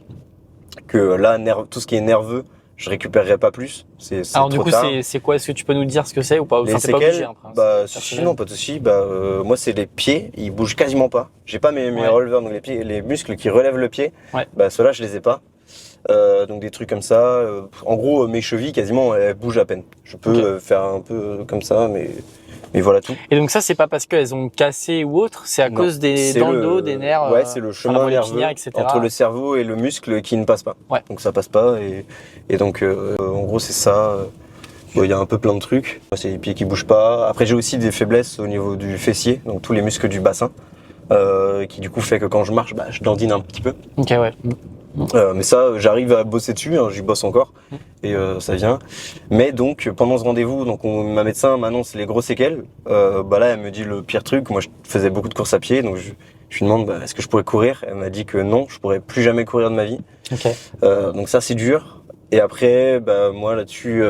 que là, tout ce qui est nerveux, je récupérerai pas plus. Alors du coup, c'est quoi? Est-ce que tu peux nous dire ce que c'est ou pas? Les séquelles, sinon pas de souci. Moi, c'est les pieds, ils bougent quasiment pas. J'ai pas mes releveurs, donc les muscles qui relèvent le pied. Ceux-là, je les ai pas. Donc des trucs comme ça. En gros, mes chevilles, quasiment, elles bougent à peine. Je peux faire un peu comme ça, mais voilà tout. Et donc ça, c'est pas parce qu'elles ont cassé ou autre, c'est à cause dans le dos, des nerfs. Ouais, c'est le chemin nerveux entre le cerveau et le muscle qui ne passe pas. Ouais. Donc ça passe pas et donc en gros c'est ça. Il y a un peu plein de trucs. Moi, c'est les pieds qui bougent pas. Après j'ai aussi des faiblesses au niveau du fessier, donc tous les muscles du bassin, qui du coup fait que quand je marche, je dandine un petit peu. Ok, ouais. Mais ça, j'arrive à bosser dessus, hein, j'y bosse encore et ça vient. Mais donc pendant ce rendez-vous, donc ma médecin m'annonce les grosses séquelles. Là, elle me dit le pire truc. Moi, je faisais beaucoup de courses à pied, donc je lui demande est-ce que je pourrais courir. Elle m'a dit que non, je pourrais plus jamais courir de ma vie. Okay. Donc ça, c'est dur. Et après, moi là-dessus,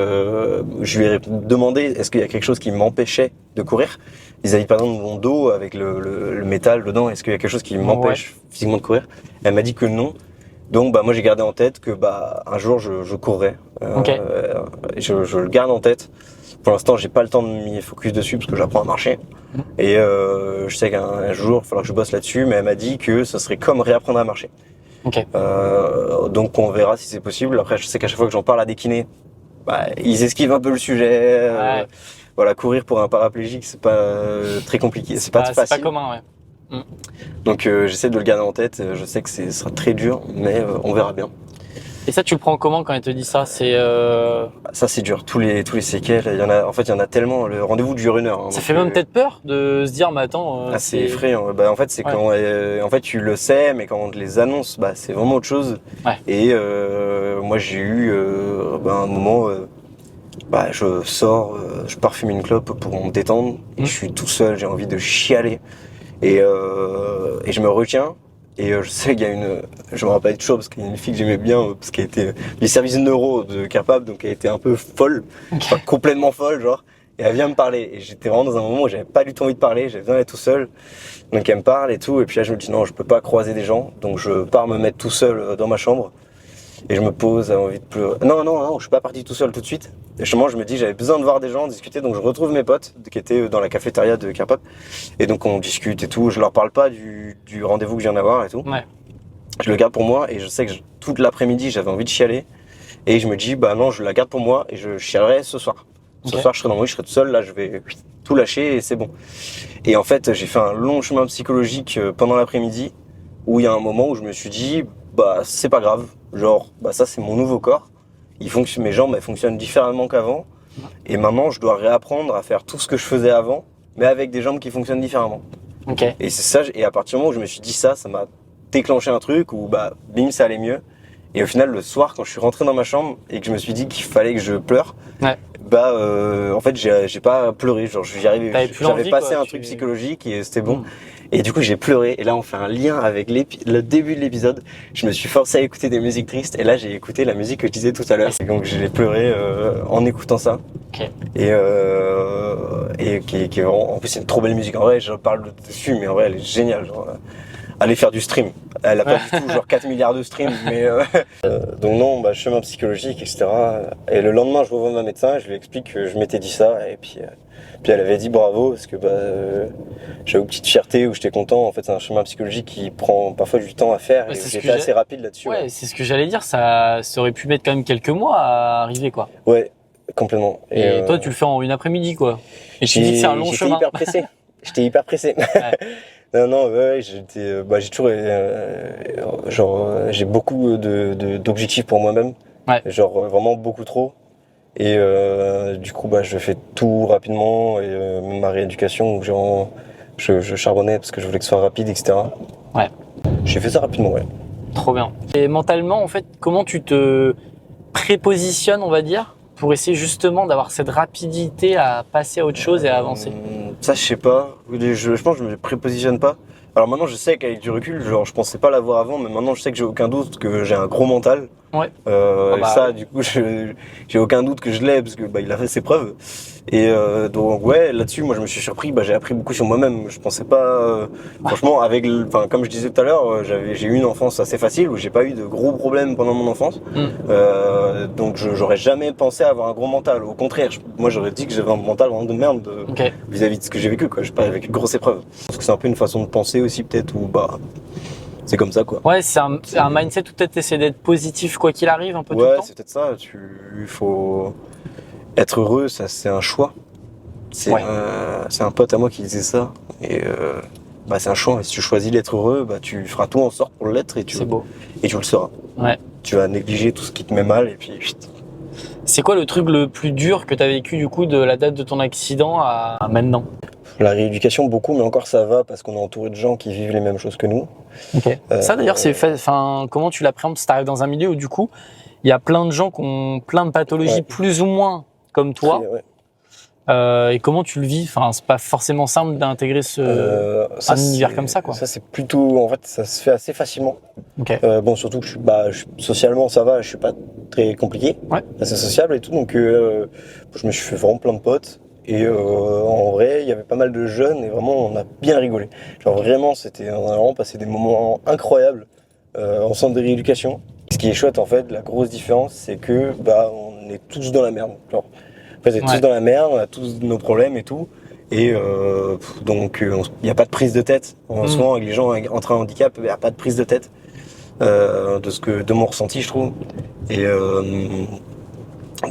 je lui ai demandé est-ce qu'il y a quelque chose qui m'empêchait de courir. Ils avaient par exemple mon dos avec le métal dedans. Est-ce qu'il y a quelque chose qui m'empêche physiquement de courir? Elle m'a dit que non. Donc moi j'ai gardé en tête que un jour je courrais. Je le garde en tête. Pour l'instant j'ai pas le temps de m'y focus dessus parce que j'apprends à marcher. Et je sais qu'un jour il va falloir que je bosse là-dessus, mais elle m'a dit que ça serait comme réapprendre à marcher. Okay. Donc on verra si c'est possible. Après je sais qu'à chaque fois que j'en parle à des kinés, ils esquivent un peu le sujet. Voilà, courir pour un paraplégique c'est pas très compliqué, c'est pas facile. C'est pas commun, ouais. Donc j'essaie de le garder en tête, je sais que ce sera très dur, mais on verra bien. Et ça, tu le prends comment quand elle te dit ça? Ça c'est dur, tous les séquelles, il y en a tellement, le rendez-vous dure 1 heure. Hein, ça fait même peut-être peur de se dire, mais attends... c'est effrayant, en fait c'est quand tu le sais, mais quand on te les annonce, c'est vraiment autre chose. Et moi j'ai eu un moment, je sors, je pars fumer une clope pour me détendre, et je suis tout seul, j'ai envie de chialer. Et je me retiens et je sais qu'il y a je me rappelle toujours parce qu'il y a une fille que j'aimais bien parce qu'elle était du service neuro de CarePap, donc elle était un peu folle, pas complètement folle genre, et elle vient me parler et j'étais vraiment dans un moment où j'avais pas du tout envie de parler, j'avais besoin d'être tout seul, donc elle me parle et tout, et puis là je me dis non, je peux pas croiser des gens, donc je pars me mettre tout seul dans ma chambre et je me pose, j'avais envie de pleurer. Non, je suis pas parti tout seul tout de suite. Et justement, je me dis j'avais besoin de voir des gens, discuter, donc je retrouve mes potes qui étaient dans la cafétéria de CarePap. Et donc on discute et tout. Je leur parle pas du rendez-vous que je viens d'avoir et tout. je le garde pour moi et je sais que toute l'après-midi j'avais envie de chialer et je me dis bah non je la garde pour moi et je chialerai ce soir. Ce soir je serai dans mon lit, je serai tout seul, là je vais tout lâcher et c'est bon. Et en fait j'ai fait un long chemin psychologique pendant l'après-midi où il y a un moment où je me suis dit bah c'est pas grave, genre bah ça c'est mon nouveau corps, mes jambes elles fonctionnent différemment qu'avant et maintenant je dois réapprendre à faire tout ce que je faisais avant mais avec des jambes qui fonctionnent différemment. Okay. Et c'est ça, et à partir du moment où je me suis dit ça m'a déclenché un truc où bah bim ça allait mieux. Et au final le soir quand je suis rentré dans ma chambre et que je me suis dit qu'il fallait que je pleure, bah en fait j'ai pas pleuré, genre j'y arrivais, j'avais passé un truc psychologique et c'était bon. Et du coup j'ai pleuré et là on fait un lien avec le début de l'épisode. Je me suis forcé à écouter des musiques tristes et là j'ai écouté la musique que je disais tout à l'heure. Et donc j'ai pleuré en écoutant ça. Okay. Et qui est vraiment, en plus c'est une trop belle musique. En vrai je parle dessus mais en vrai elle est géniale. Genre, aller faire du stream. Elle a pas du tout genre 4 milliards de streams, mais donc non, bah, chemin psychologique, etc. Et le lendemain, je revois ma médecin et je lui explique que je m'étais dit ça. Et puis elle avait dit bravo, parce que j'avais une petite fierté où j'étais content. En fait, c'est un chemin psychologique qui prend parfois du temps à faire et j'étais assez rapide là-dessus. Ouais, c'est ce que j'allais dire, ça aurait pu mettre quand même quelques mois à arriver, quoi. Ouais, complètement. Et toi, tu le fais en une après-midi, quoi. Et tu dis que c'est un long chemin. J'étais hyper pressé. Non, ouais, j'ai toujours, j'ai beaucoup d'objectifs pour moi-même, genre vraiment beaucoup trop. Et du coup, bah, je fais tout rapidement et ma rééducation où je charbonnais parce que je voulais que ce soit rapide, etc. Ouais. J'ai fait ça rapidement, ouais. Trop bien. Et mentalement, en fait, comment tu te prépositionnes, on va dire, pour essayer justement d'avoir cette rapidité à passer à autre chose et à avancer? Ça, je sais pas. Je pense que je me prépositionne pas. Alors maintenant, je sais qu'avec du recul, genre, je pensais pas l'avoir avant, mais maintenant, je sais que j'ai aucun doute que j'ai un gros mental. Ouais. Ça, du coup, j'ai aucun doute que je l'ai parce que bah, il a fait ses preuves. Et donc ouais, là-dessus, moi, je me suis surpris. Bah, j'ai appris beaucoup sur moi-même. Je pensais pas, franchement, comme je disais tout à l'heure, j'ai eu une enfance assez facile où j'ai pas eu de gros problèmes pendant mon enfance. Donc, j'aurais jamais pensé avoir un gros mental. Au contraire, moi, j'aurais dit que j'avais un mental vraiment de merde vis-à-vis de ce que j'ai vécu. Quoi, j'ai pas vécu de grosses épreuves. Parce que c'est un peu une façon de penser aussi, peut-être, où bah. C'est comme ça, quoi. Ouais, c'est un mindset où peut-être essayer d'être positif quoi qu'il arrive un peu tout le temps. Ouais, c'est peut-être ça. Il faut être heureux, ça c'est un choix. C'est un pote à moi qui disait ça. Et bah, c'est un choix. Et si tu choisis d'être heureux, bah, tu feras tout en sorte pour l'être et tu le seras. Ouais. Tu vas négliger tout ce qui te met mal et puis. C'est quoi le truc le plus dur que tu as vécu du coup de la date de ton accident à maintenant? La rééducation, beaucoup, mais encore ça va parce qu'on est entouré de gens qui vivent les mêmes choses que nous. Okay. Ça d'ailleurs, comment tu l'appréhendes si tu arrives dans un milieu où du coup, il y a plein de gens qui ont plein de pathologies plus ou moins comme toi. Et comment tu le vis? Enfin, c'est pas forcément simple d'intégrer un univers comme ça, quoi. Ça, c'est plutôt, en fait, ça se fait assez facilement. Okay. Bon, surtout que socialement, ça va, je suis pas très compliqué, assez sociable et tout, donc je me suis fait vraiment plein de potes. Et en vrai, il y avait pas mal de jeunes et vraiment, on a bien rigolé. Genre vraiment, on a vraiment passé des moments incroyables en centre de rééducation. Ce qui est chouette, en fait, la grosse différence, c'est que bah, on est tous dans la merde. Genre, en fait, on est tous dans la merde, on a tous nos problèmes et tout. Et donc, il n'y a pas de prise de tête. Souvent, avec les gens entre un handicap, il n'y a pas de prise de tête de mon ressenti, je trouve. Et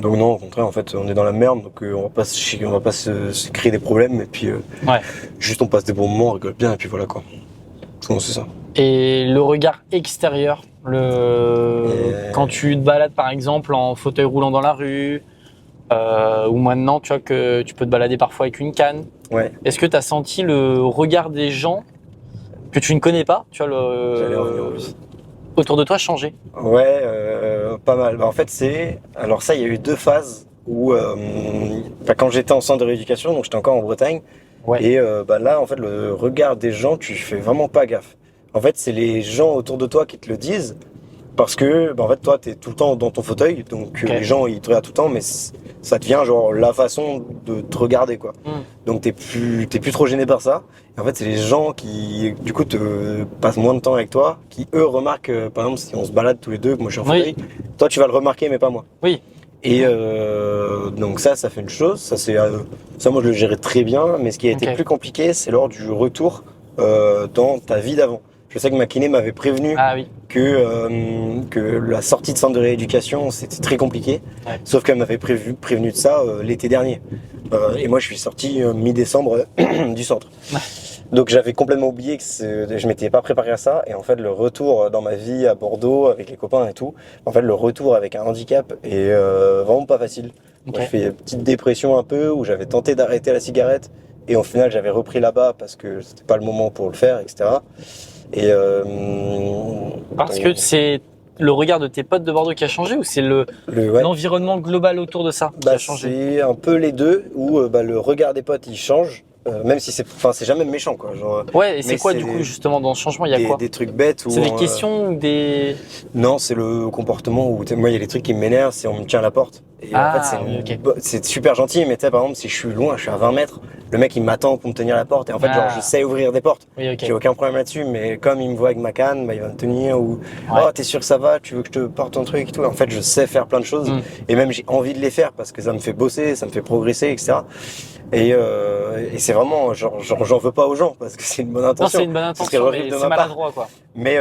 donc non, au contraire, en fait, on est dans la merde, donc on va pas se créer des problèmes, et puis juste on passe des bons moments, on rigole bien, et puis voilà quoi. Donc c'est ça. Et le regard extérieur, quand tu te balades par exemple en fauteuil roulant dans la rue, ou maintenant tu vois que tu peux te balader parfois avec une canne. Ouais. Est-ce que tu as senti le regard des gens que tu ne connais pas, tu vois, J'allais revenir en plus. Autour de toi changer? Ouais, pas mal. Bah, en fait, alors ça, il y a eu 2 phases où, quand j'étais en centre de rééducation, donc j'étais encore en Bretagne, et là, en fait, le regard des gens, tu fais vraiment pas gaffe. En fait, c'est les gens autour de toi qui te le disent, parce que, en fait, toi, t'es tout le temps dans ton fauteuil, donc les gens, ils te regardent tout le temps, mais ça devient genre la façon de te regarder, quoi. Donc t'es plus trop gêné par ça. Et en fait, c'est les gens qui, du coup, te passent moins de temps avec toi, qui eux remarquent, par exemple, si on se balade tous les deux, que moi je suis en fauteuil, toi tu vas le remarquer, mais pas moi. Oui. Et donc ça fait une chose. Ça, moi je le gérais très bien. Mais ce qui a été plus compliqué, c'est lors du retour dans ta vie d'avant. Je sais que ma kiné m'avait prévenu Ah oui. que la sortie de centre de rééducation, c'était très compliqué. Ouais. Sauf qu'elle m'avait prévenu de ça l'été dernier. Et moi, je suis sorti mi-décembre du centre. Ouais. Donc j'avais complètement oublié que je m'étais pas préparé à ça. Et en fait, le retour dans ma vie à Bordeaux, avec les copains et tout, en fait, le retour avec un handicap est vraiment pas facile. Ok. J'ai fait une petite dépression un peu, où j'avais tenté d'arrêter la cigarette. Et au final, j'avais repris là-bas parce que c'était pas le moment pour le faire, etc. Et Parce que c'est le regard de tes potes de Bordeaux qui a changé ou c'est ouais. l'environnement global autour de ça qui a changé? C'est un peu les deux, où le regard des potes il change, même si c'est jamais méchant quoi. Genre, Ouais, et c'est mais quoi c'est du coup justement dans ce changement, il y a quoi? des trucs bêtes. C'est des questions ou des... Non, c'est le comportement où moi il y a des trucs qui m'énervent, c'est on me tient à la porte. Et en fait c'est super gentil, mais tu sais par exemple si je suis loin, je suis à 20 mètres, le mec il m'attend pour me tenir la porte et en fait genre je sais ouvrir des portes. Oui, ok. J'ai aucun problème là-dessus, mais comme il me voit avec ma canne, bah, il va me tenir ou Ouais. oh t'es sûr que ça va, tu veux que je te porte ton truc et tout. En fait je sais faire plein de choses et même j'ai envie de les faire parce que ça me fait bosser, ça me fait progresser, etc. Et c'est vraiment genre j'en veux pas aux gens parce que c'est une bonne intention. Non, c'est une bonne intention, mais c'est maladroit quoi. Mais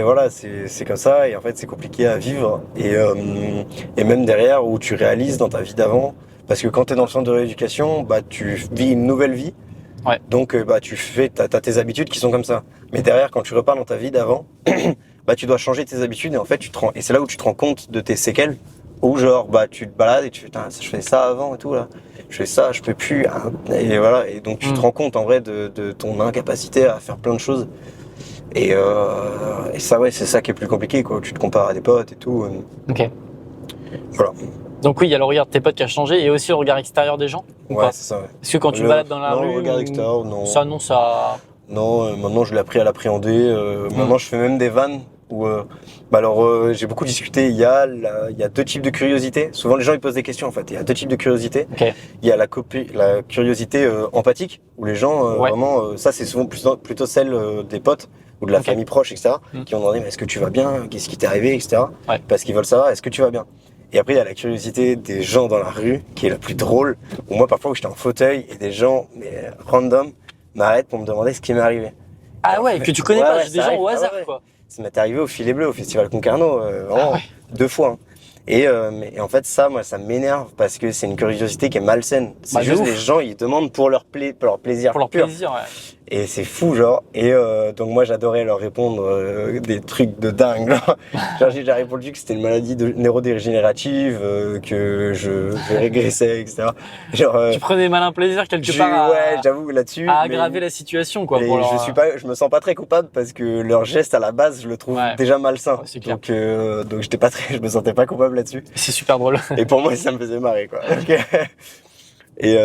voilà, c'est comme ça et en fait c'est compliqué à vivre et même derrière où tu réalises dans ta vie d'avant, parce que quand tu es dans le centre de rééducation, bah tu vis une nouvelle vie. Ouais. Donc bah t'as tes habitudes qui sont comme ça. Mais derrière quand tu repars dans ta vie d'avant, bah tu dois changer tes habitudes et en fait et c'est là où tu te rends compte de tes séquelles, où genre bah tu te balades et tu fais putain, je fais ça avant et tout là. Je fais ça, je peux plus. Et voilà, et donc tu te rends compte en vrai de ton incapacité à faire plein de choses. Et ça, ouais, c'est ça qui est plus compliqué, quoi. Tu te compares à des potes et tout. Ok. Voilà. Donc oui, il y a le regard de tes potes qui a changé et aussi le regard extérieur des gens. Ou Ouais, pas? c'est ça. Ouais. Parce que quand tu te balades dans la non, rue, le regard extérieur, non. ça non, ça. Non, maintenant je l'ai appris à l'appréhender. Maintenant je fais même des vannes où, j'ai beaucoup discuté. Il y a deux types de curiosité. Souvent les gens ils posent des questions en fait. Il y a deux types de curiosité. Ok. Il y a la curiosité empathique où les gens vraiment, ça c'est souvent plutôt celle des potes ou de la famille proche, etc. Qui ont demandé mais est-ce que tu vas bien, qu'est-ce qui t'est arrivé, etc. Ouais. Parce qu'ils veulent savoir est-ce que tu vas bien. Et après il y a la curiosité des gens dans la rue qui est la plus drôle. Où moi parfois où j'étais en fauteuil et des gens random m'arrêtent pour me demander ce qui m'est arrivé. Ah ouais, que tu connais pas, des gens au hasard quoi. Ça m'est arrivé au Filet Bleu, au Festival Concarneau, vraiment 2 fois. Hein. Et en fait, ça, moi, ça m'énerve parce que c'est une curiosité qui est malsaine. C'est juste les gens, ils demandent pour leur plaisir. Pour leur pur. plaisir, ouais. Et c'est fou, genre. Et donc moi, j'adorais leur répondre des trucs de dingue. Genre, j'ai déjà répondu que c'était une maladie neurodégénérative, que je régressais, etc. Genre, tu prenais malin plaisir quelque part ouais, j'avoue là-dessus. à aggraver la situation, quoi. Et pour leur... je me sens pas très coupable parce que leur geste à la base, je le trouve déjà malsain. Ouais, c'est clair. Donc je me sentais pas coupable là-dessus. C'est super drôle. Et pour moi, ça me faisait marrer, quoi. Et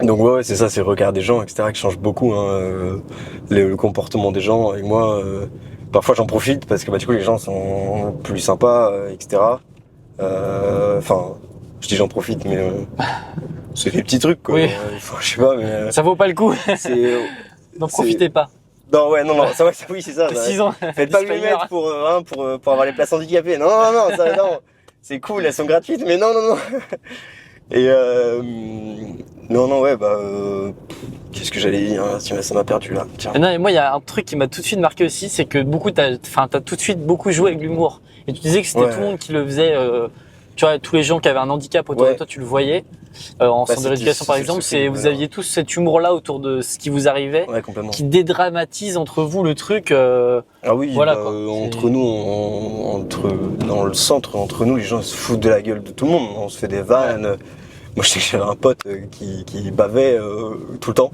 donc ouais, c'est ça, c'est le regard des gens, etc. qui change beaucoup, hein, le comportement des gens. Et moi, parfois j'en profite parce que bah, du coup les gens sont plus sympas, etc. Enfin, je dis j'en profite, mais c'est des petits trucs, quoi. Oui. Je sais pas, mais ça vaut pas le coup. N'en profitez pas. Non, ouais, non, ça, oui, c'est ça. Précisons. Faites pas 8 mètres pour avoir les places handicapées. Non, non, c'est cool, elles sont gratuites, mais non. Et non, ouais, qu'est-ce que j'allais dire, hein, ça m'a perdu là. Tiens. Non, et moi, il y a un truc qui m'a tout de suite marqué aussi, c'est que t'as tout de suite beaucoup joué avec l'humour. Et tu disais que c'était tout le monde qui le faisait. Tu vois, tous les gens qui avaient un handicap autour de toi, tu le voyais. En centre de rééducation, par exemple, vous aviez tous cet humour-là autour de ce qui vous arrivait, qui dédramatise entre vous le truc. Ah oui, voilà, entre nous, dans le centre, entre nous, les gens se foutent de la gueule de tout le monde. On se fait des vannes. Ouais. Moi, je sais que j'avais un pote qui bavait tout le temps.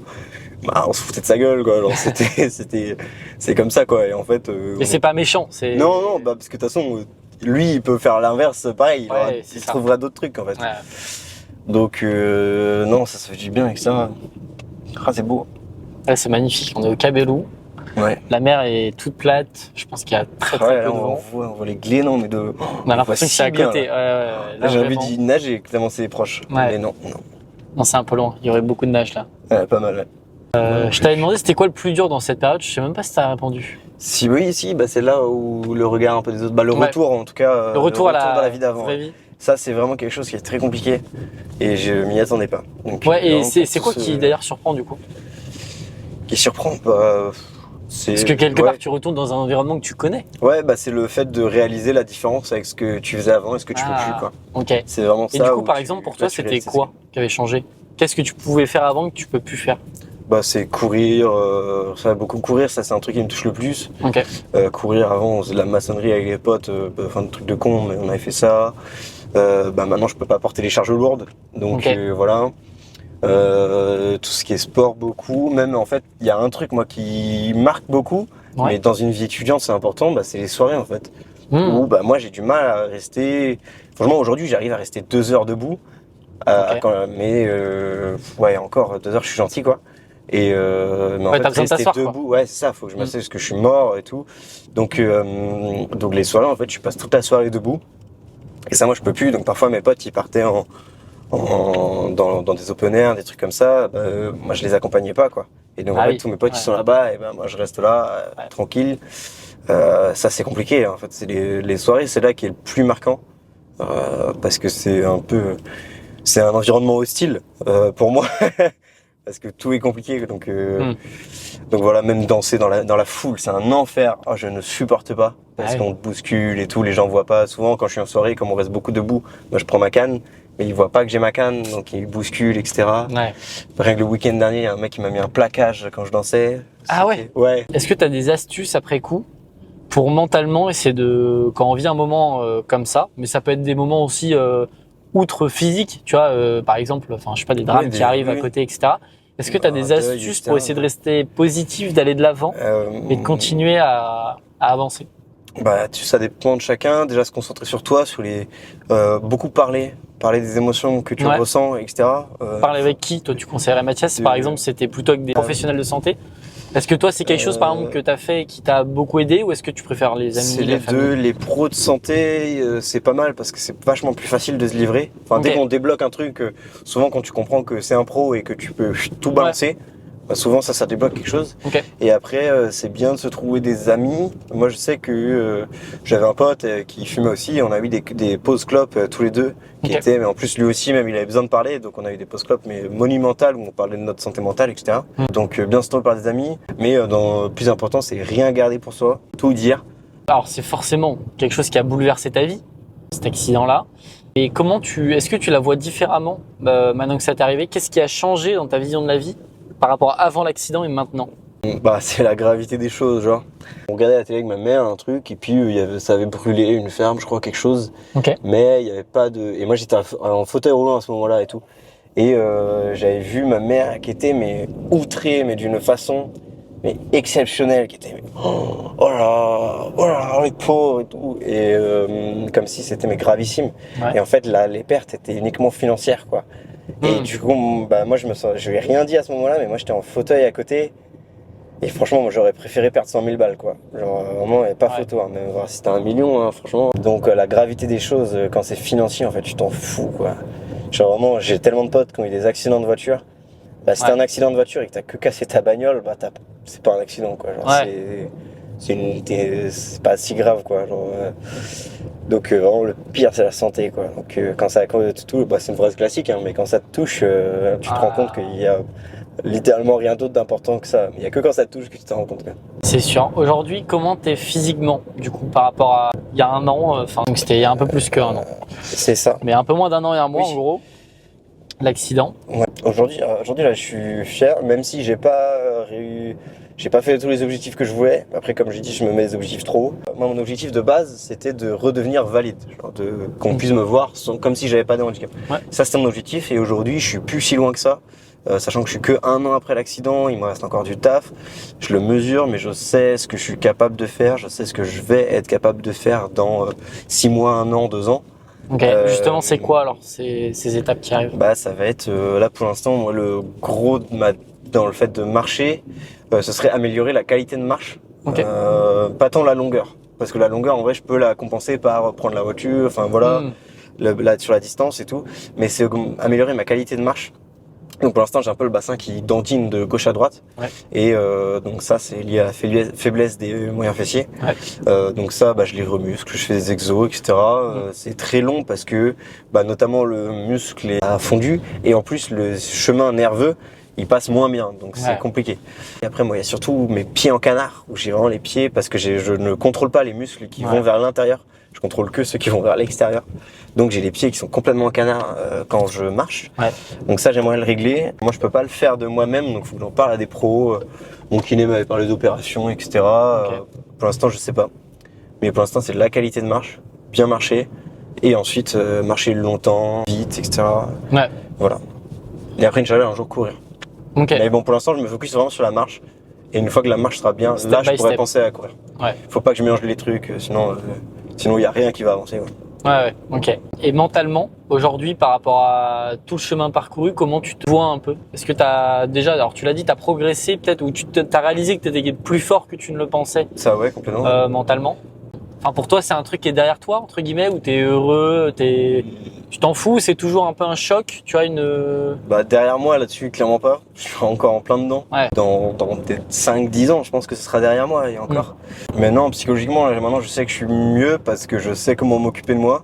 Bah, on se foutait de sa gueule, quoi. Alors, c'est comme ça, quoi. Et en fait. Mais c'est pas méchant. Non, parce que de toute façon, lui, il peut faire l'inverse, pareil. Il trouvera d'autres trucs, en fait. Ouais. Donc, non, ça fait du bien avec ça. Ah, c'est beau. Ouais, c'est magnifique. On est au Cabellou. Ouais. La mer est toute plate. Je pense qu'il y a très peu de vent. On voit les glénans, mais on a l'impression que c'est à côté. Là, j'ai envie d'y nager, tellement c'est proche. Ouais. Mais non. Non, c'est un peu loin. Il y aurait beaucoup de nage là. Ouais, pas mal, ouais. Je t'avais demandé c'était quoi le plus dur dans cette période. Je sais même pas si t'as répondu. Si oui, c'est là où le regard un peu des autres. Le retour, en tout cas. Le retour dans la vie d'avant. Ça, c'est vraiment quelque chose qui est très compliqué et je m'y attendais pas. Donc, ouais, et c'est quoi qui d'ailleurs surprend du coup? Qui surprend Parce que quelque part, tu retournes dans un environnement que tu connais. Ouais, bah c'est le fait de réaliser la différence avec ce que tu faisais avant et ce que tu peux plus, quoi. Ok. C'est vraiment ça. Et du coup, par exemple, pour toi, c'était quoi qui avait changé? Qu'est-ce que tu pouvais faire avant que tu peux plus faire? Bah c'est courir, ça va beaucoup courir, ça c'est un truc qui me touche le plus. Ok. Courir avant, on faisait de la maçonnerie avec les potes, enfin des trucs de con, mais on avait fait ça. Bah maintenant je peux pas porter les charges lourdes, donc voilà. Tout ce qui est sport beaucoup, même en fait il y a un truc moi qui marque beaucoup, mais dans une vie étudiante c'est important, bah c'est les soirées en fait. Où bah moi j'ai du mal à rester. Franchement aujourd'hui j'arrive à rester 2 heures debout, mais ouais encore 2 heures je suis gentil quoi. Et mais en fait rester debout, ouais c'est ça, faut que je m'asseye parce que je suis mort et tout. Donc les soirées en fait je passe toute la soirée debout. Et ça moi je peux plus, donc parfois mes potes ils partaient dans des open air, des trucs comme ça, moi je les accompagnais pas quoi. Et donc en fait tous mes potes ils sont là-bas et ben moi je reste là tranquille. Ça c'est compliqué en fait, c'est les soirées, c'est là qui est le plus marquant parce que c'est un environnement hostile pour moi parce que tout est compliqué donc voilà, même danser dans la foule c'est un enfer. Oh, je ne supporte pas parce qu'on te bouscule et tout, les gens voient pas. Souvent quand je suis en soirée, comme on reste beaucoup debout, moi je prends ma canne. Mais ils voient pas que j'ai ma canne, donc ils bousculent, etc. Ouais. Rien que le week-end dernier, il y a un mec qui m'a mis un plaquage quand je dansais. Ah ouais? Ouais. Est-ce que tu as des astuces après coup pour mentalement essayer quand on vit un moment comme ça, mais ça peut être des moments aussi outre physique, tu vois, par exemple, enfin je sais pas, des drames qui arrivent à côté, etc. Est-ce que tu as des astuces pour essayer de rester positif, d'aller de l'avant et de continuer à avancer? Bah, ça dépend de chacun. Déjà, se concentrer sur toi, sur beaucoup parler des émotions que tu ressens, etc. Parler avec qui, toi, tu conseillerais? Mathias, par exemple, c'était plutôt avec des professionnels de santé. Est-ce que toi, c'est quelque chose, par exemple, que tu as fait et qui t'a beaucoup aidé, ou est-ce que tu préfères les amis? C'est les deux. Les pros de santé, c'est pas mal parce que c'est vachement plus facile de se livrer. Enfin, dès qu'on débloque un truc, souvent quand tu comprends que c'est un pro et que tu peux tout balancer, bah souvent ça débloque quelque chose. Et après, c'est bien de se trouver des amis. Moi, je sais que j'avais un pote qui fumait aussi. On a eu des pauses clopes tous les deux, qui étaient, mais en plus lui aussi, même il avait besoin de parler. Donc on a eu des pauses clopes, mais monumentales où on parlait de notre santé mentale, etc. Donc bien se trouver par des amis. Mais le plus important, c'est rien garder pour soi, tout dire. Alors c'est forcément quelque chose qui a bouleversé ta vie, cet accident-là. Et est-ce que tu la vois différemment maintenant que ça t'est arrivé? Qu'est-ce qui a changé dans ta vision de la vie par rapport à avant l'accident et maintenant? Bah c'est la gravité des choses, genre. On regardait à la télé avec ma mère un truc et puis ça avait brûlé une ferme, je crois, quelque chose. Mais il y avait pas de. Et moi j'étais en fauteuil roulant à ce moment-là et tout. Et j'avais vu ma mère qui était outrée, mais d'une façon exceptionnelle, qui était oh là, les pauvres et tout. Et comme si c'était gravissime. Et en fait là, les pertes étaient uniquement financières, quoi. Et du coup, bah moi je lui ai rien dit à ce moment-là, mais moi j'étais en fauteuil à côté. Et franchement, moi j'aurais préféré perdre 100 000 balles, quoi. Genre vraiment, il n'y a pas photo, hein. Même voir si c'était 1 million, hein, franchement. Donc la gravité des choses, quand c'est financier, en fait, tu t'en fous, quoi. Genre vraiment, j'ai tellement de potes qui ont eu des accidents de voiture. Bah si t'as un accident de voiture et que t'as que cassé ta bagnole, bah c'est pas un accident, quoi. Genre c'est pas si grave, quoi. Genre, donc vraiment le pire c'est la santé, quoi. Donc quand te touche, bah, c'est une phrase classique, hein, mais quand ça te touche, tu te rends compte qu'il y a littéralement rien d'autre d'important que ça. Mais il y a que quand ça te touche que tu t'en rends compte, quoi. C'est sûr. Aujourd'hui, comment t'es physiquement, du coup, par rapport à il y a un an, donc c'était il y a un peu plus qu'un an. C'est ça. Mais un peu moins d'un an et un mois, en gros, l'accident. Ouais. Aujourd'hui là, je suis fier, même si j'ai pas fait tous les objectifs que je voulais. Après, comme j'ai dit, je me mets des objectifs trop hauts. Moi, mon objectif de base, c'était de redevenir valide, genre qu'on puisse me voir comme si j'avais pas de handicap. Ça, c'était mon objectif, et aujourd'hui, je suis plus si loin que ça. Sachant que je suis que 1 an après l'accident, il me reste encore du taf. Je le mesure, mais je sais ce que je suis capable de faire. Je sais ce que je vais être capable de faire dans 6 mois, 1 an, 2 ans. Justement, c'est quoi alors ces étapes qui arrivent? Bah, ça va être là pour l'instant, moi, le gros dans le fait de marcher, ce serait améliorer la qualité de marche, pas tant la longueur, parce que la longueur, en vrai, je peux la compenser par prendre la voiture, enfin voilà, sur la distance et tout, mais c'est améliorer ma qualité de marche. Donc pour l'instant j'ai un peu le bassin qui dentine de gauche à droite, et donc ça c'est lié à la faiblesse des moyens fessiers. Donc ça je les remuscle, je fais des exos, etc. C'est très long parce que notamment le muscle a fondu, et en plus le chemin nerveux il passe moins bien, donc c'est compliqué. Et après, moi, il y a surtout mes pieds en canard, où j'ai vraiment les pieds, parce que je ne contrôle pas les muscles qui vont vers l'intérieur, je contrôle que ceux qui vont vers l'extérieur. Donc j'ai les pieds qui sont complètement en canard quand je marche. Donc ça, j'aimerais le régler. Moi, je peux pas le faire de moi-même, donc il faut que j'en parle à des pros. Mon kiné m'avait parlé d'opérations, etc. Pour l'instant, je sais pas. Mais pour l'instant, c'est de la qualité de marche, bien marcher, et ensuite marcher longtemps, vite, etc. Voilà. Et après, Inch'Allah, un jour courir. Mais bon, pour l'instant, je me focus vraiment sur la marche. Et une fois que la marche sera bien, là, je pourrais penser à courir. Faut pas que je mélange les trucs, sinon il n'y a rien qui va avancer. Ok. Et mentalement, aujourd'hui, par rapport à tout le chemin parcouru, comment tu te vois un peu? Est-ce que tu as déjà, alors tu l'as dit, tu as progressé peut-être, ou tu as réalisé que tu étais plus fort que tu ne le pensais? Ça, ouais, complètement. Mentalement. Enfin, pour toi, c'est un truc qui est derrière toi, entre guillemets, où tu es heureux, tu t'en fous, c'est toujours un peu un choc, tu as une... Derrière moi, là-dessus, clairement pas. Je suis encore en plein dedans. Dans peut-être 5-10 ans, je pense que ce sera derrière moi, et encore. Mais non, psychologiquement, maintenant, je sais que je suis mieux parce que je sais comment m'occuper de moi.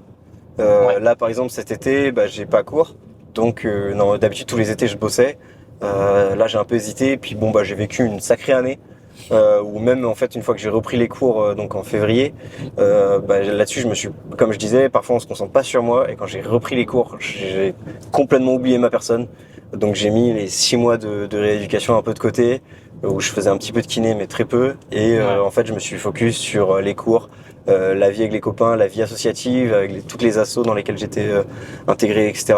Là, par exemple, cet été, j'ai pas cours. Donc, non, d'habitude, tous les étés, je bossais. Là, j'ai un peu hésité. Puis bon, j'ai vécu une sacrée année. Ou même en fait une fois que j'ai repris les cours donc en février, là-dessus je me suis, comme je disais, parfois on se concentre pas sur moi, et quand j'ai repris les cours, j'ai complètement oublié ma personne. Donc j'ai mis les 6 mois de rééducation un peu de côté, où je faisais un petit peu de kiné mais très peu, et en fait je me suis focus sur les cours, la vie avec les copains, la vie associative, avec toutes les assos dans lesquelles j'étais intégré, etc.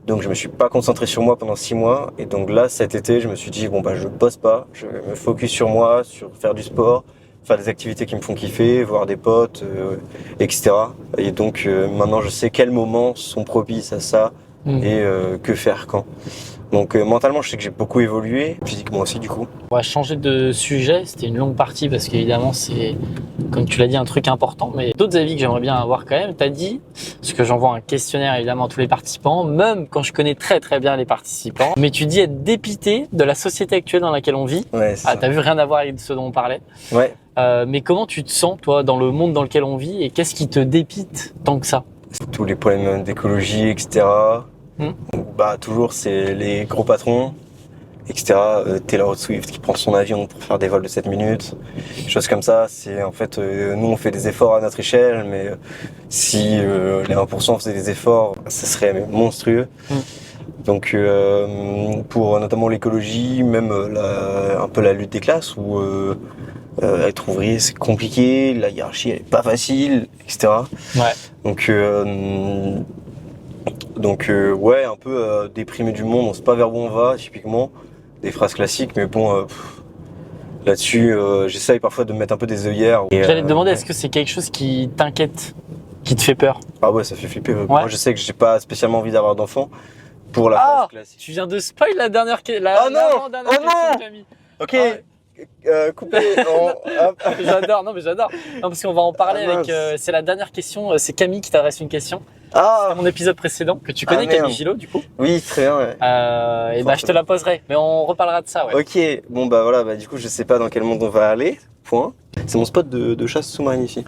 Donc je me suis pas concentré sur moi pendant 6 mois, et donc là cet été je me suis dit je bosse pas, je me focus sur moi, sur faire du sport, faire des activités qui me font kiffer, voir des potes, etc. Et donc maintenant je sais quels moments sont propices à ça et que faire quand. Donc mentalement je sais que j'ai beaucoup évolué, physiquement aussi du coup. On va changer de sujet, c'était une longue partie parce qu'évidemment c'est, comme tu l'as dit, un truc important, mais d'autres avis que j'aimerais bien avoir quand même. Tu as dit, parce que j'envoie un questionnaire évidemment à tous les participants, même quand je connais très très bien les participants, mais tu dis être dépité de la société actuelle dans laquelle on vit. T'as vu, rien à voir avec ce dont on parlait. Mais comment tu te sens toi dans le monde dans lequel on vit, et qu'est-ce qui te dépite tant que ça? Tous les problèmes d'écologie, etc. Toujours c'est les gros patrons, etc. Taylor Swift qui prend son avion pour faire des vols de 7 minutes, choses comme ça. C'est en fait, nous on fait des efforts à notre échelle, mais si les 1% faisaient des efforts, ça serait monstrueux. Donc pour notamment l'écologie, même un peu la lutte des classes, où être ouvrier c'est compliqué, la hiérarchie elle est pas facile, etc. Donc un peu déprimé du monde, on sait pas vers où on va, typiquement des phrases classiques, mais bon là-dessus j'essaye parfois de mettre un peu des œillères. J'allais te demander, est-ce que c'est quelque chose qui t'inquiète, qui te fait peur? Ah ouais, ça fait flipper. Moi je sais que j'ai pas spécialement envie d'avoir d'enfants pour la phrase classique. Tu viens de spoil la dernière question de Camille. Ok. Coupé. J'adore. Non, parce qu'on va en parler avec. C'est la dernière question. C'est Camille qui t'adresse une question. C'est mon épisode précédent que tu connais, Camille Gillot, du coup. Oui, très bien. Je te la poserai, mais on reparlera de ça. Ok. Bon du coup, je sais pas dans quel monde on va aller. Point. C'est mon spot de chasse sous-marine ici.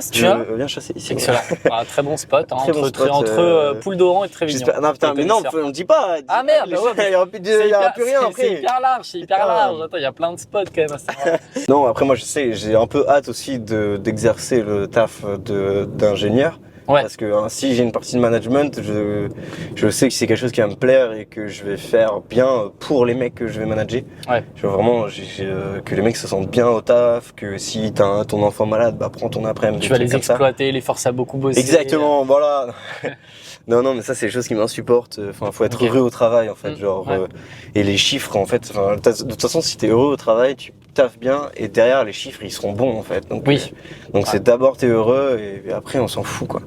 C'est tu viens chasser ici. Excellent. Très bon spot. Très bon spot, entre Poule d'Oran et Trévignon. Non putain, mais non, on dit pas. Merde. Il y aura plus rien après. C'est hyper large. Attends, il y a plein de spots quand même. Non, après moi je sais, j'ai un peu hâte aussi d'exercer le taf d'ingénieur. Parce que si j'ai une partie de management, je sais que c'est quelque chose qui va me plaire et que je vais faire bien pour les mecs que je vais manager. Je veux vraiment que les mecs se sentent bien au taf, que si t'as ton enfant malade, prends ton après-midi. Tu vas les exploiter, les forcer à beaucoup bosser. Exactement, voilà. Non, mais ça c'est les choses qui m'insupportent. Faut être heureux au travail en fait, et les chiffres en fait. De toute façon, si t'es heureux au travail, tu taffes bien, et derrière les chiffres ils seront bons en fait. Donc c'est d'abord t'es heureux, et après on s'en fout quoi.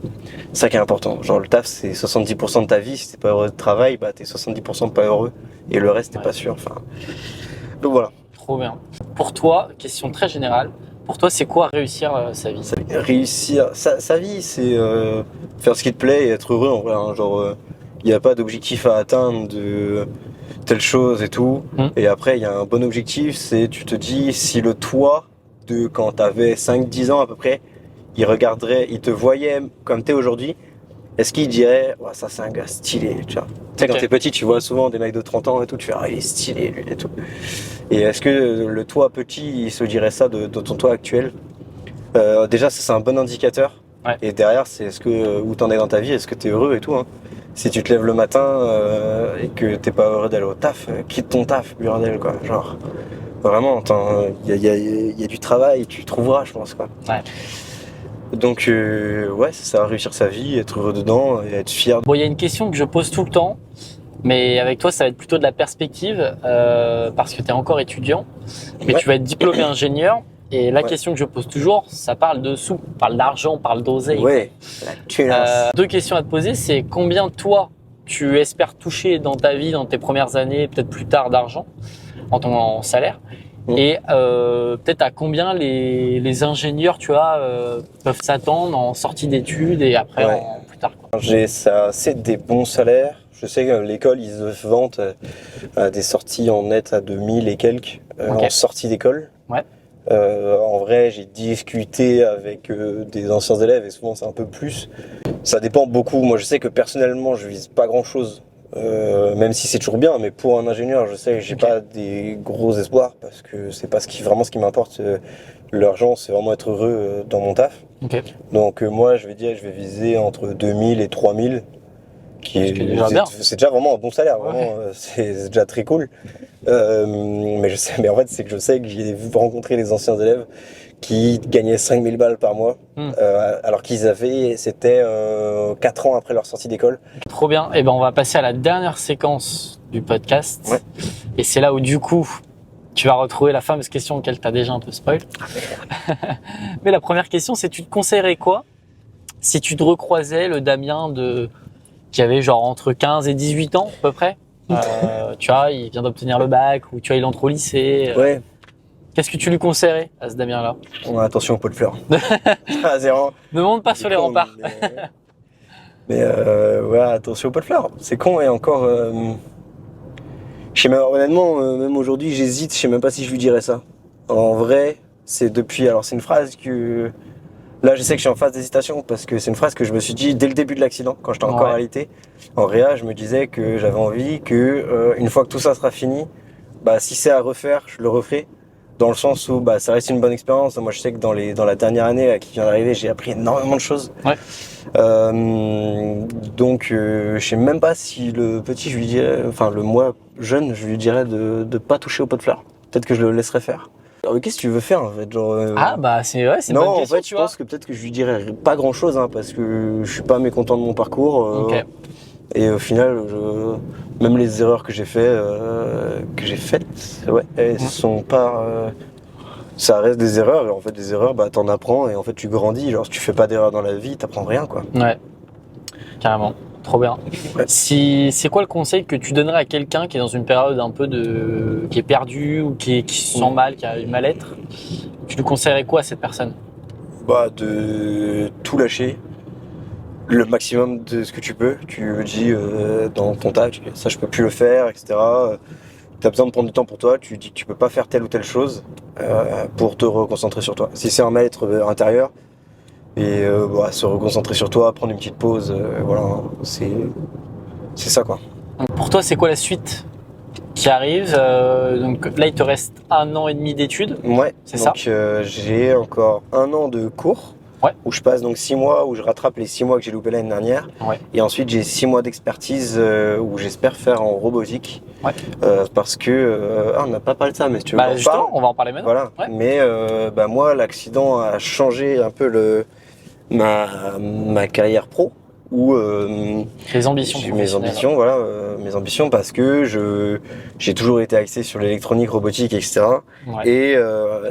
C'est ça qui est important. Genre le taf c'est 70% de ta vie. Si t'es pas heureux de travail, t'es 70% pas heureux, et le reste t'es pas sûr. Donc voilà. Trop bien. Pour toi, question très générale. Pour toi, c'est quoi réussir sa vie? Réussir sa vie, c'est faire ce qui te plaît et être heureux en vrai. Il n'y a pas d'objectif à atteindre de telle chose et tout. Et après, il y a un bon objectif, c'est tu te dis si le toi de quand t'avais 5-10 ans à peu près, il te voyait comme t'es aujourd'hui, est-ce qu'il dirait ouais, ça c'est un gars stylé, tu vois. Tu sais, quand t'es petit, tu vois souvent des mecs de 30 ans et tout, tu fais ah, il est stylé lui et tout. Et est-ce que le toi petit, il se dirait ça de ton toi actuel? Déjà, ça c'est un bon indicateur. Ouais. Et derrière, c'est où t'en es dans ta vie, est-ce que t'es heureux et tout. Hein. Si tu te lèves le matin et que t'es pas heureux d'aller au taf, quitte ton taf, burdel quoi. Genre, vraiment, il y a du travail, tu trouveras, je pense quoi. Ouais. Donc ouais, c'est ça, réussir sa vie, être heureux dedans et être fier. Bon, il y a une question que je pose tout le temps, mais avec toi, ça va être plutôt de la perspective parce que tu es encore étudiant, mais Ouais. tu vas être diplômé ingénieur. Et la Ouais. question que je pose toujours, ça parle de sous, parle d'argent, parle d'oseille. Ouais, la tunasse. Deux questions à te poser, c'est combien toi tu espères toucher dans ta vie, dans tes premières années, peut-être plus tard d'argent en salaire, et peut-être à combien les ingénieurs, tu vois, peuvent s'attendre en sortie d'études et après Ouais. plus tard. Quoi. C'est des bons salaires. Je sais que l'école, ils se vantent à des sorties en net à 2000 et quelques Ok. en sortie d'école. Ouais. En vrai, j'ai discuté avec des anciens élèves et souvent c'est un peu plus. Ça dépend beaucoup. Moi, je sais que personnellement, je vise pas grand-chose, même si c'est toujours bien. Mais pour un ingénieur, je sais que j'ai pas des gros espoirs parce que c'est pas vraiment ce qui m'importe. L'argent, c'est vraiment être heureux dans mon taf. Ok. Donc moi, je vais viser entre 2000 et 3000. Ce qui est déjà bien. C'est déjà vraiment un bon salaire, Ouais. vraiment, c'est déjà très cool. Mais en fait, c'est que je sais que j'ai rencontré les anciens élèves qui gagnaient 5000 balles par mois, alors c'était 4 ans après leur sortie d'école. Trop bien. Et ben on va passer à la dernière séquence du podcast. Ouais. Et c'est là où du coup tu vas retrouver la fameuse question auquel tu as déjà un peu spoil. Mais la première question, c'est tu te conseillerais quoi si tu te recroisais le Damien qui avait genre entre 15 et 18 ans à peu près. Tu vois, il vient d'obtenir le bac ou tu vois, il entre au lycée. Ouais, Qu'est-ce que tu lui conseillerais à ce Damien-là? attention aux pots de fleurs. Ah, zéro. Ne monte pas sur les remparts. Mais ouais, attention aux pots de fleurs. C'est con et encore. Je sais même, honnêtement, même aujourd'hui, j'hésite. Je sais même pas si je lui dirais ça. En vrai, c'est depuis. Alors, c'est une phrase que. Là, je sais que je suis en phase d'hésitation parce que c'est une phrase que je me suis dit dès le début de l'accident, quand j'étais encore à l'IT. En réa, je me disais que j'avais envie que, une fois que tout ça sera fini, bah, si c'est à refaire, je le referai. Dans le sens où bah, ça reste une bonne expérience. Moi, je sais que dans la dernière année là, qui vient d'arriver, j'ai appris énormément de choses. Ouais. Donc, je sais même pas si le petit, je lui dirais, enfin le moi jeune, je lui dirais de pas toucher au pot de fleurs. Peut-être que je le laisserai faire. Alors, qu'est-ce que tu veux faire en fait, genre, Ah bah c'est une non, bonne en question, fait, tu je vois. pense que peut-être que je lui dirais pas grand-chose, hein, parce que je suis pas mécontent de mon parcours. Ok. Et au final, même les erreurs que j'ai faites, ouais, elles sont pas. Ça reste des erreurs. Et en fait, des erreurs, bah, t'en apprends et en fait, tu grandis. Genre, si tu fais pas d'erreurs dans la vie, t'apprends rien, quoi. Ouais, carrément. Trop bien. Ouais. C'est quoi le conseil que tu donnerais à quelqu'un qui est dans une période un peu qui est perdu ou qui se sent mal, qui a du mal-être? Tu lui conseillerais quoi à cette personne? Bah, de tout lâcher. Le maximum de ce que tu peux. Tu dis dans ton taf, ça, je peux plus le faire, etc. T'as besoin de prendre du temps pour toi, tu dis que tu peux pas faire telle ou telle chose pour te reconcentrer sur toi. Si c'est un mal-être intérieur, et bah, se reconcentrer sur toi, prendre une petite pause, voilà, c'est ça quoi. Donc, pour toi, c'est quoi la suite qui arrive? Donc là, il te reste 1 an et demi d'études. Ouais, C'est donc j'ai encore 1 an de cours. Ouais. Où je passe donc 6 mois, où je rattrape les 6 mois que j'ai loupé l'année dernière. Ouais. Et ensuite j'ai 6 mois d'expertise où j'espère faire en robotique. Ouais. Parce que, on n'a pas parlé de ça, mais si tu veux Bah qu'on en justement, parle, on va en parler maintenant. voilà. Ouais. Mais bah, moi, l'accident a changé un peu ma carrière pro. Où Les ambitions. j'ai mes professionnelles. ambitions, voilà, mes ambitions parce que j'ai toujours été axé sur l'électronique, robotique, etc. Ouais.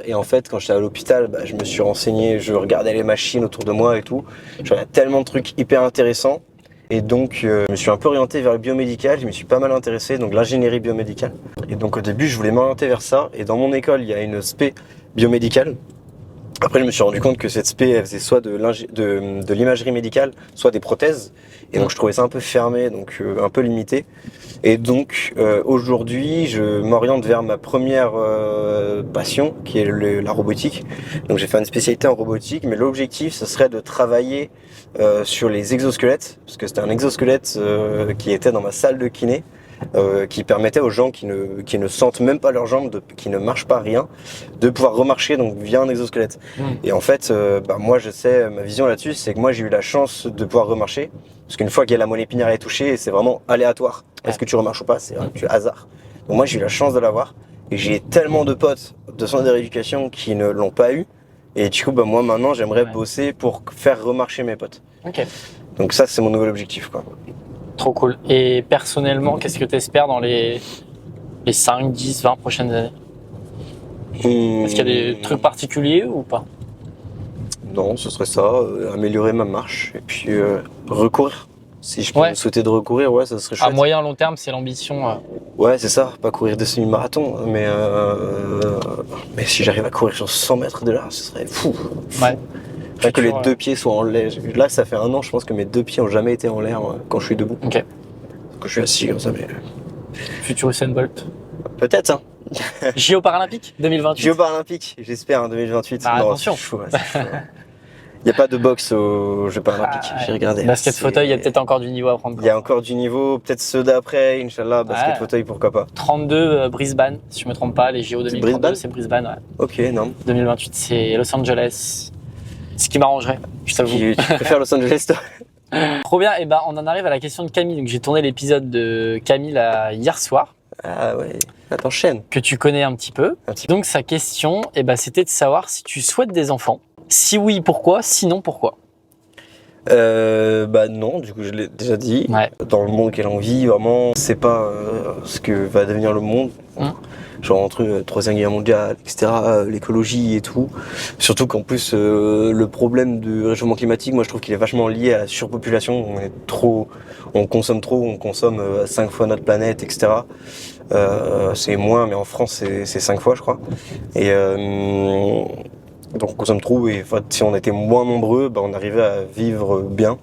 Et en fait, quand j'étais à l'hôpital, bah, je me suis renseigné, je regardais les machines autour de moi et tout. J'avais tellement de trucs hyper intéressants. Et donc, je me suis un peu orienté vers le biomédical. Je me suis pas mal intéressé, donc l'ingénierie biomédicale. Et donc, au début, je voulais m'orienter vers ça. Et dans mon école, il y a une spé biomédicale. Après, je me suis rendu compte que cette spé, elle faisait soit de l'imagerie médicale, soit des prothèses. Et donc, je trouvais ça un peu fermé, donc un peu limité. Et donc, aujourd'hui, je m'oriente vers ma première passion, qui est la robotique. Donc, j'ai fait une spécialité en robotique, mais l'objectif, ce serait de travailler sur les exosquelettes, parce que c'était un exosquelette qui était dans ma salle de kiné. Qui permettait aux gens qui ne sentent même pas leurs jambes, qui ne marchent pas rien, de pouvoir remarcher donc via un exosquelette. Et en fait, moi je sais, ma vision là-dessus, c'est que moi j'ai eu la chance de pouvoir remarcher, parce qu'une fois que la moelle épinière est touchée, c'est vraiment aléatoire. Est-ce que tu remarches ou pas? C'est du hasard. Donc moi j'ai eu la chance de l'avoir, et j'ai tellement de potes de centre de rééducation qui ne l'ont pas eu, et du coup moi maintenant j'aimerais bosser pour faire remarcher mes potes. Ok. Donc ça c'est mon nouvel objectif, quoi. Trop cool. Et personnellement, qu'est-ce que tu espères dans les 5, 10, 20 prochaines années? Est-ce qu'il y a des trucs particuliers ou pas? Non, ce serait ça, améliorer ma marche et puis recourir. Si je peux me souhaiter de recourir, ouais, ça serait chouette. À moyen long terme, c'est l'ambition. Ouais, c'est ça, pas courir des semi-marathons, mais si j'arrive à courir sur 100 mètres de là, ce serait fou. Ouais. Rien que les deux pieds soient en l'air. Là, ça fait 1 an, je pense que mes 2 pieds ont jamais été en l'air quand je suis debout. Ok. Quand je suis assis comme ça, mais... Futur Usain Bolt. Peut-être, hein. JO Paralympique 2028. JO Paralympique, j'espère, en 2028. Bah, non, attention. c'est chaud, c'est chaud. Il n'y a pas de boxe aux Jeux Paralympiques, j'ai regardé. Basket fauteuil, il y a peut-être encore du niveau à prendre. Il y a encore du niveau, peut-être ceux d'après, Inch'Allah, basket fauteuil, pourquoi pas. 32 Brisbane, si je me trompe pas, les JO 2032, c'est Brisbane, ouais. Ok, non. 2028, c'est Los Angeles. Ce qui m'arrangerait, je t'avoue. Tu préfères Los Angeles, toi? Trop bien, et on en arrive à la question de Camille. Donc j'ai tourné l'épisode de Camille hier soir. Ah ouais, t'enchaînes. Que tu connais un petit peu. Donc sa question, c'était de savoir si tu souhaites des enfants. Si oui, pourquoi? Sinon, pourquoi? Non, du coup je l'ai déjà dit. Ouais. Dans le monde qu'elle en vit, vraiment, c'est pas ce que va devenir le monde. Genre entre la Troisième Guerre mondiale, etc., l'écologie et tout. Surtout qu'en plus, le problème du réchauffement climatique, moi je trouve qu'il est vachement lié à la surpopulation. On consomme trop, on consomme 5 fois notre planète, etc. C'est moins, mais en France c'est 5 fois, je crois. Et donc on consomme trop, et si on était moins nombreux, on arrivait à vivre bien.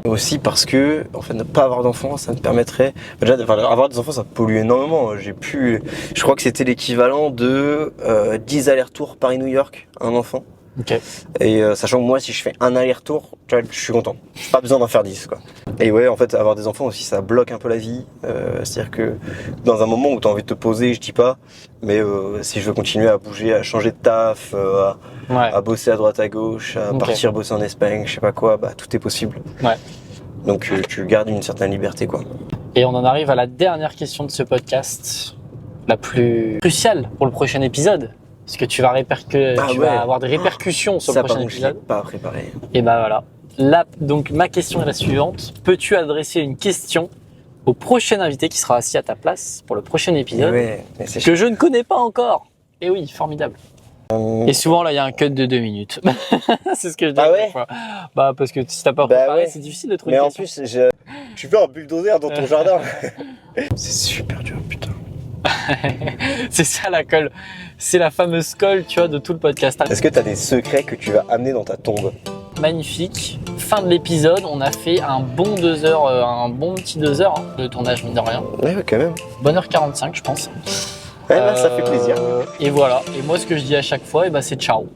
Aussi parce que ne pas avoir d'enfants, ça me permettrait avoir des enfants, ça pollue énormément. Je crois que c'était l'équivalent de 10 allers-retours Paris-New York, un enfant. Okay. Et sachant que moi, si je fais un aller-retour, je suis content. J'ai pas besoin d'en faire 10, quoi. Et ouais, avoir des enfants aussi, ça bloque un peu la vie. C'est-à-dire que dans un moment où tu as envie de te poser, je dis pas, mais si je veux continuer à bouger, à changer de taf, à bosser à droite à gauche, à partir bosser en Espagne, je sais pas quoi, tout est possible. Ouais. Donc tu gardes une certaine liberté, quoi. Et on en arrive à la dernière question de ce podcast, la plus cruciale pour le prochain épisode. Parce que tu vas avoir des répercussions sur le prochain épisode. Je l'ai pas préparé. Et voilà. Là, donc ma question est la suivante. Peux-tu adresser une question au prochain invité qui sera assis à ta place pour le prochain épisode que je ne connais pas encore? Et oui, formidable. Et souvent là, il y a un cut de 2 minutes. C'est ce que je dis. Ah ouais? Parce que si t'as pas préparé, c'est difficile de trouver. Mais en plus, tu fais un bulldozer dans ton jardin. C'est super dur, putain. C'est ça la colle. C'est la fameuse colle, tu vois, de tout le podcast. Est-ce que tu as des secrets que tu vas amener dans ta tombe? Magnifique. Fin de l'épisode, on a fait un bon 2 heures, un bon petit 2 heures de tournage, mine de rien. Ouais, quand même. Bonne heure 45, je pense. Ouais, ça fait plaisir. Et voilà. Et moi, ce que je dis à chaque fois, c'est ciao.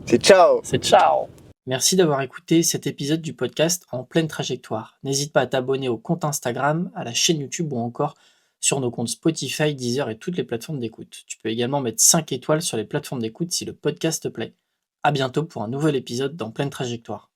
C'est ciao. C'est ciao. Merci d'avoir écouté cet épisode du podcast En pleine trajectoire. N'hésite pas à t'abonner au compte Instagram, à la chaîne YouTube ou encore sur nos comptes Spotify, Deezer et toutes les plateformes d'écoute. Tu peux également mettre 5 étoiles sur les plateformes d'écoute si le podcast te plaît. À bientôt pour un nouvel épisode d'En pleine trajectoire.